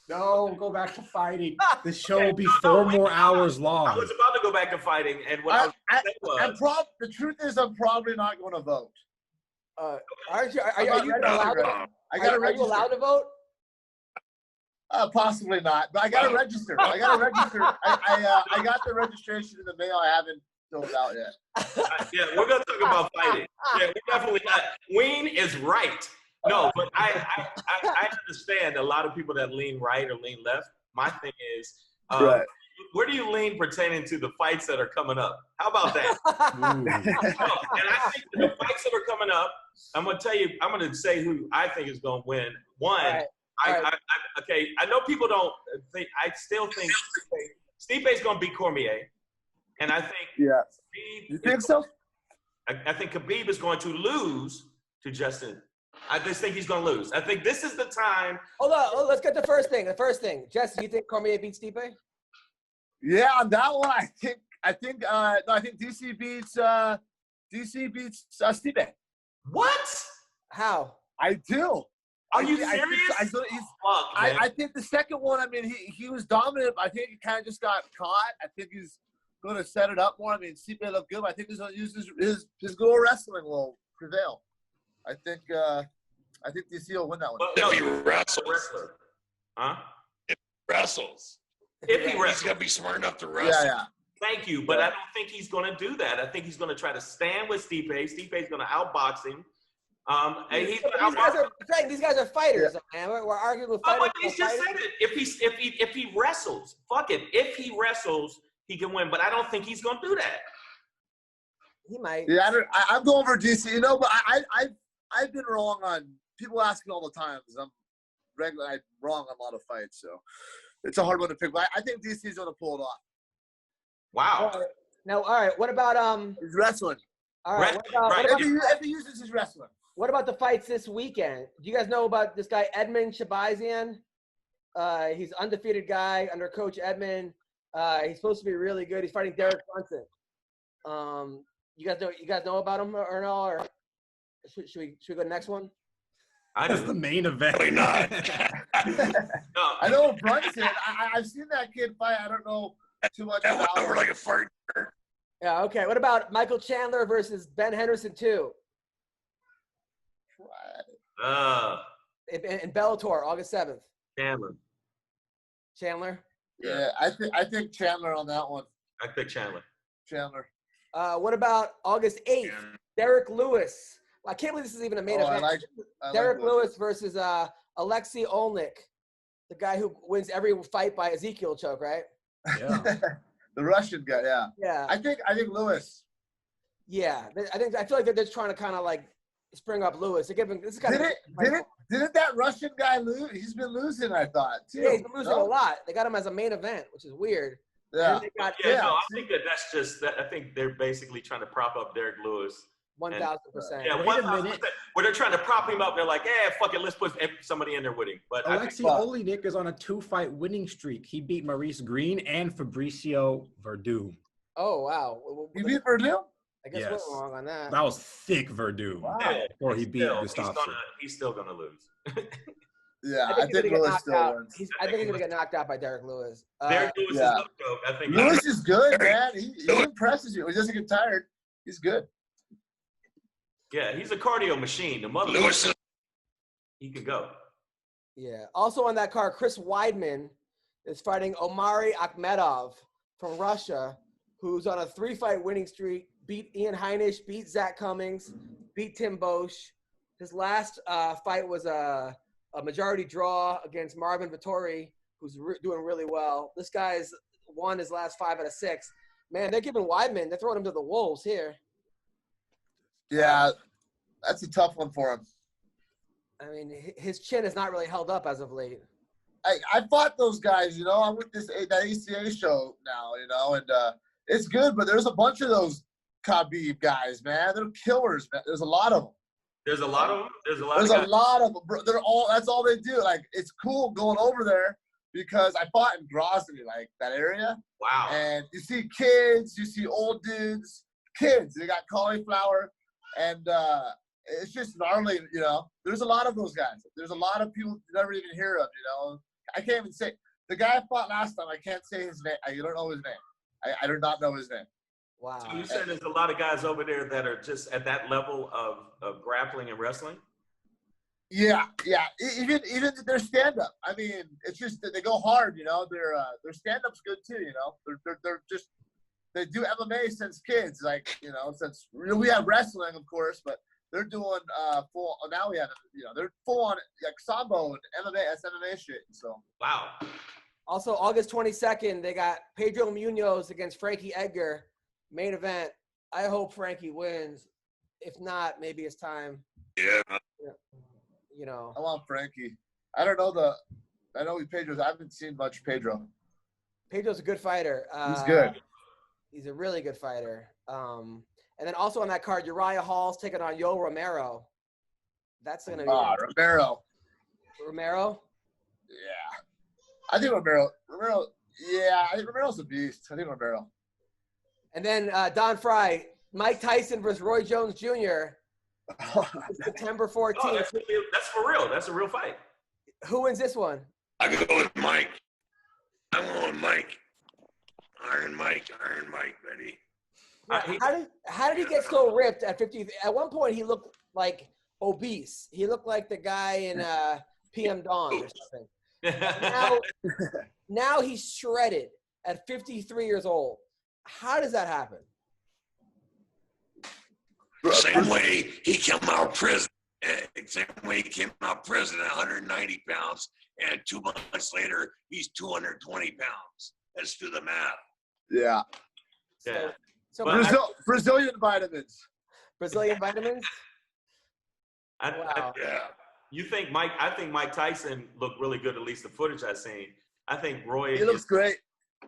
No, go back to fighting. The show will be 4 more hours long. I was about to go back to fighting, and what the truth is, I'm probably not going to vote. Are you allowed to vote? Possibly not, but I got to register. I got the registration in the mail. I haven't filled out yet. Yeah, we're gonna talk about fighting. Yeah, we definitely not. Wayne is right. No, but I understand a lot of people that lean right or lean left. My thing is, where do you lean pertaining to the fights that are coming up? How about that? And I think the fights that are coming up, I'm going to say who I think is going to win. One, okay, I know people don't think, I still think Stipe's going to beat Cormier. And I think you think so? I think Khabib is going to lose to Justin. I just think he's going to lose. I think this is the time. Hold on, let's get the first thing. Jesse, you think Cormier beats Stipe? Yeah, on that one, I think DC beats Stipe. What? How? I do. Are you serious? I think the second one, I mean, he was dominant. I think he kind of just got caught. I think he's going to set it up more. I mean, Stipe looked good. But I think he's going to use his good wrestling will prevail. I think DC will win that one. If he wrestles. Huh? If he wrestles. He's got to be smart enough to wrestle. Yeah. Thank you, but I don't think he's going to do that. I think he's going to try to stand with Stipe. Stipe's going to outbox him. And these guys are fighters, man. We're arguing with fighters. But he's just said it. If he wrestles, fuck it. If he wrestles, he can win. But I don't think he's going to do that. He might. Yeah, I'm going for DC. You know, but I've been wrong on people asking all the time because I'm wrong on a lot of fights, so it's a hard one to pick. But I think DC is going to pull it off. Wow. All right. What about He's wrestling. All right. If he uses his wrestling. What about the fights this weekend? Do you guys know about this guy Edmund Shabazian? He's an undefeated guy under Coach Edmund. He's supposed to be really good. He's fighting Derek Brunson. You guys know about him or no? Or should we go to the next one? That's the main event. Probably not. No. I know Brunson. I've seen that kid fight. I don't know too much That went about over him. like a fart. Yeah. Okay. What about Michael Chandler versus Ben Henderson 2? In Bellator, August 7th. Chandler. Yeah, I think Chandler on that one. I pick Chandler. What about August 8th? Derek Lewis. Well, I can't believe this is even a main event. Derek Lewis versus Alexei Olnik, the guy who wins every fight by Ezekiel choke, right? Yeah. The Russian guy, yeah. Yeah. I think Lewis. Yeah, I feel like they're just trying to kind of like spring up Lewis. They're giving this kind Didn't that Russian guy lose? He's been losing, I thought. Too. Yeah, he's been losing a lot. They got him as a main event, which is weird. Yeah. No, I think that's just that. I think they're basically trying to prop up Derek Lewis. 1,000%. Yeah, 1,000%. Where they're trying to prop him up. They're like, fuck it, let's put somebody in there with him. But Alexei Olejnik is on a 2-fight winning streak. He beat Maurice Green and Fabricio Verdum. Oh, wow. You beat Verdum? I guess we're wrong on that. That was thick Verdum. Wow. Before he beat Gustafsson. He's still going to lose. Yeah, I think Lewis still wins. I think he's going to get knocked out by Derek Lewis. Derek Lewis is no joke. I think Lewis is good, man. He impresses you. He doesn't get tired. He's good. Yeah, he's a cardio machine. The mother Lewis is he can go. Yeah. Also on that card, Chris Weidman is fighting Omari Akhmedov from Russia, who's on a 3-fight winning streak. Beat Ian Heinisch, beat Zach Cummings, beat Tim Bosch. His last fight was a majority draw against Marvin Vittori, who's doing really well. This guy's won his last 5 out of 6. Man, they're giving Weidman, they're throwing him to the wolves here. Yeah, that's a tough one for him. I mean, his chin has not really held up as of late. I fought those guys, you know. I'm with that ACA show now, you know, and it's good, but there's a bunch of those Khabib guys, man. They're killers, man. There's a lot of them. There's a lot of them. There's a lot of them. They're all. That's all they do. Like, it's cool going over there, because I fought in Grozny, like that area. Wow. And you see kids, you see old dudes, kids. They got cauliflower, and it's just gnarly. You know, there's a lot of those guys. There's a lot of people you never even hear of. You know, I can't even say the guy I fought last time. I can't say his name. I don't know his name. I do not know his name. Wow. So you said there's a lot of guys over there that are just at that level of grappling and wrestling? Yeah. Even their stand up. I mean, it's just that they go hard. You know, their stand up's good too. You know, they're just they do MMA since kids. Like, you know, since we have wrestling, of course, but they're doing full. Now we have, you know, they're full on like sambo and MMA. That's MMA shit. So Wow. Also, August 22nd, they got Pedro Munoz against Frankie Edgar, main event. I hope Frankie wins. If not, maybe it's time. Yeah. You know. I want Frankie. I don't know I know Pedro's. I haven't seen much Pedro. Pedro's a good fighter. He's good. He's a really good fighter. And then also on that card, Uriah Hall's taking on Yo Romero. That's going to be Romero. Romero? Yeah. I think Romero, yeah, I think Romero's a beast. I think Romero. And then Don Frye, Mike Tyson versus Roy Jones Jr. September 14th. Oh, that's for real. That's a real fight. Who wins this one? I go with Mike. I'm going Mike. Iron Mike, buddy. How did he get so ripped at 50? At one point, he looked like obese. He looked like the guy in PM Dawn or something. Now he's shredded at 53 years old. How does that happen? Same way he came out of prison. Same way he came out of prison at 190 pounds, and 2 months later, he's 220 pounds. Let's do the math. Yeah. Yeah. So Brazilian vitamins. Brazilian vitamins? Yeah. You think Mike? I think Mike Tyson looked really good. At least the footage I've seen. I think Roy. He looks great.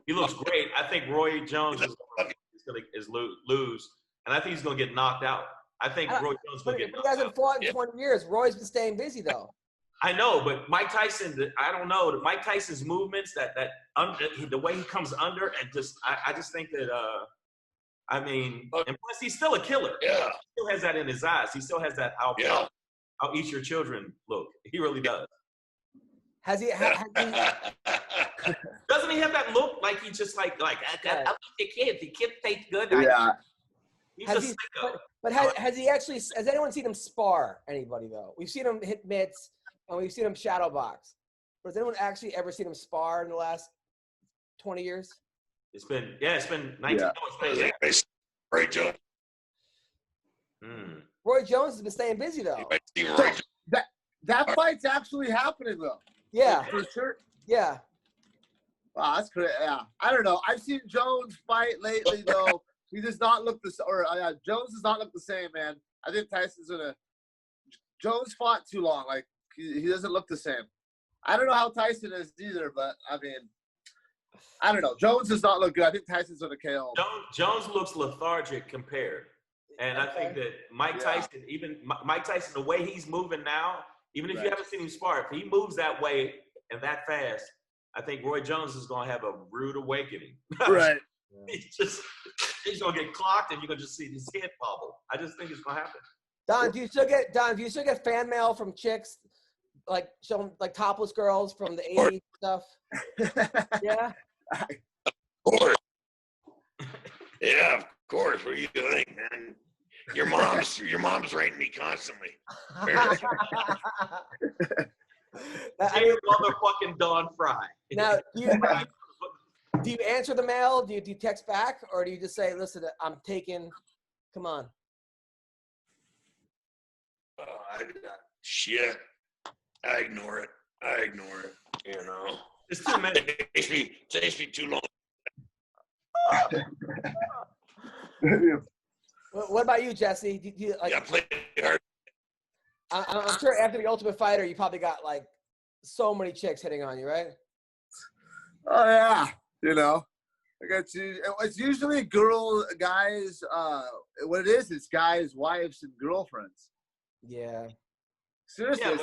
He looks great. I think Roy Jones is going to lose, and I think he's going to get knocked out. I think Roy Jones is going to get knocked out. He hasn't fought in 20 years. Roy's been staying busy though. I know, but Mike Tyson, I don't know. Mike Tyson's movements, the way he comes under, and I just think that. I mean, and plus he's still a killer. Yeah. He still has that in his eyes. He still has that I'll eat your children look. He really does. Has he Doesn't he have that look like he just like I'll eat the kids. The kids taste good. Yeah. He's a sicko. But has anyone seen him spar anybody though? We've seen him hit mitts and we've seen him shadow box. But has anyone actually ever seen him spar in the last 20 years? It's been 19. Yeah. Roy Jones. Roy Jones has been staying busy though. That fight's actually happening though. Yeah. For sure. Yeah. Wow, that's great. Yeah. I don't know. I've seen Jones fight lately though. He does not look Jones does not look the same, man. I think Jones fought too long. Like he doesn't look the same. I don't know how Tyson is either, but I mean, I don't know. Jones does not look good. I think Tyson's on a KO. Jones looks lethargic compared. And I think that Mike Tyson, the way he's moving now, even if you haven't seen him spar, if he moves that way and that fast, I think Roy Jones is going to have a rude awakening. Right. He's going to get clocked and you're going to just see his head bobble. I just think it's going to happen. Don, do you still get fan mail from chicks, like showing like topless girls from the 80s stuff? Yeah. Of course. Yeah, of course. What do you think, man? Your mom's writing me constantly. Motherfucking Don Frye. Now, do you answer the mail? Do you text back, or do you just say, "Listen, I'm taking"? Come on. Shit. I ignore it. You know. It's too many. It takes me too long. What about you, Jesse? Do you like? Yeah, play hard. I'm sure after the Ultimate Fighter, you probably got like so many chicks hitting on you, right? Oh yeah, you know, I got you. It's usually guys. What it is, it's guys' wives and girlfriends. Yeah. Seriously,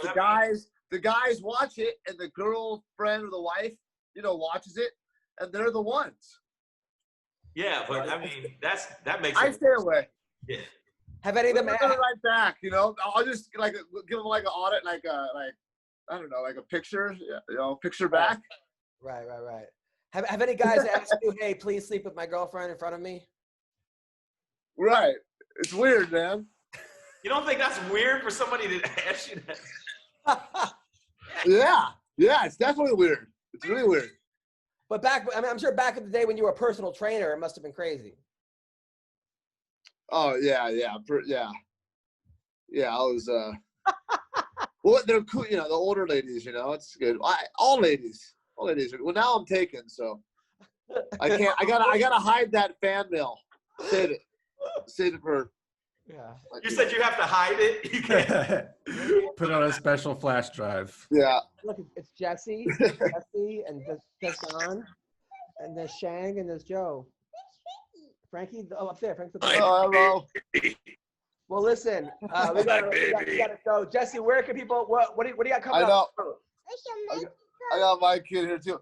the guys watch it, and the girlfriend or the wife watches it, and they're the ones. Yeah, but I mean, that makes. I stay away. Yeah. Have any of them? I'm gonna write back. I'll just like give them like an audit, like I don't know, like a picture. Picture back. Right. Have any guys asked you, "Hey, please sleep with my girlfriend in front of me"? Right. It's weird, man. You don't think that's weird for somebody to ask you that? Yeah, it's definitely weird. It's really weird. But I'm sure back in the day when you were a personal trainer, it must have been crazy. Oh yeah. I was. Well, they're cool. The older ladies. It's good. All ladies. Well, now I'm taken, so I can't. I gotta hide that fan mail. Save it for. Yeah. You said you have to hide it. You can't. Put it on a special flash drive. Yeah. Look, it's Jesse, and there's Don, and there's Shang, and there's Joe. Frankie, up there. Frank's up there. Hello. Well, listen, we gotta go. Jesse, where can people? What do you got coming up? I got my kid here too.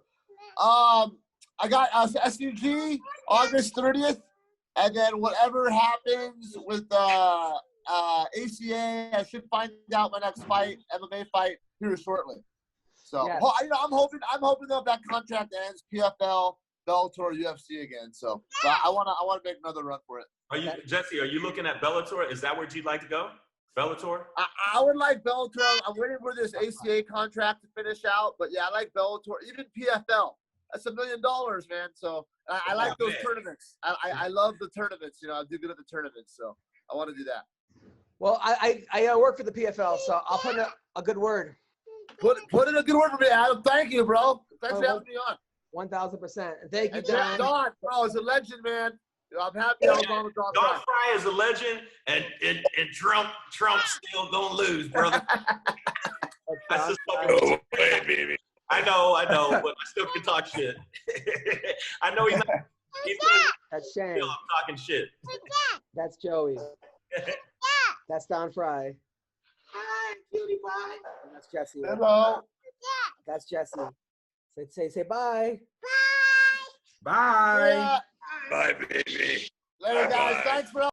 I got SUG August 30th, and then whatever happens with ACA, I should find out my next fight, MMA fight, here shortly. So yes. I'm hoping that contract ends, PFL, Bellator, UFC again. So I want to make another run for it. Jesse? Are you looking at Bellator? Is that where you'd like to go? Bellator? I would like Bellator. I'm waiting for this ACA contract to finish out, but yeah, I like Bellator. Even PFL. That's $1 million, man. So I like those tournaments. I love the tournaments. I do good at the tournaments, so I want to do that. Well, I work for the PFL, so I'll put in a good word. Put in a good word for me, Adam. Thank you, bro. Thanks for having me on. 1,000%. Thank you, And Don. Don, bro, is a legend, man. I'm happy I was on with Don. Don Frye is a legend, and Trump still gonna lose, brother. That's just fucking way, baby. I know, but I still can talk shit. I know he's not. That's Shane. I'm talking shit. That's Joey. That's Don Frye. Hi, cutie pie. And that's Jesse. Hello. That's Jesse. Say bye. Bye. Yeah. Bye, baby. Later, guys. Bye-bye. Thanks for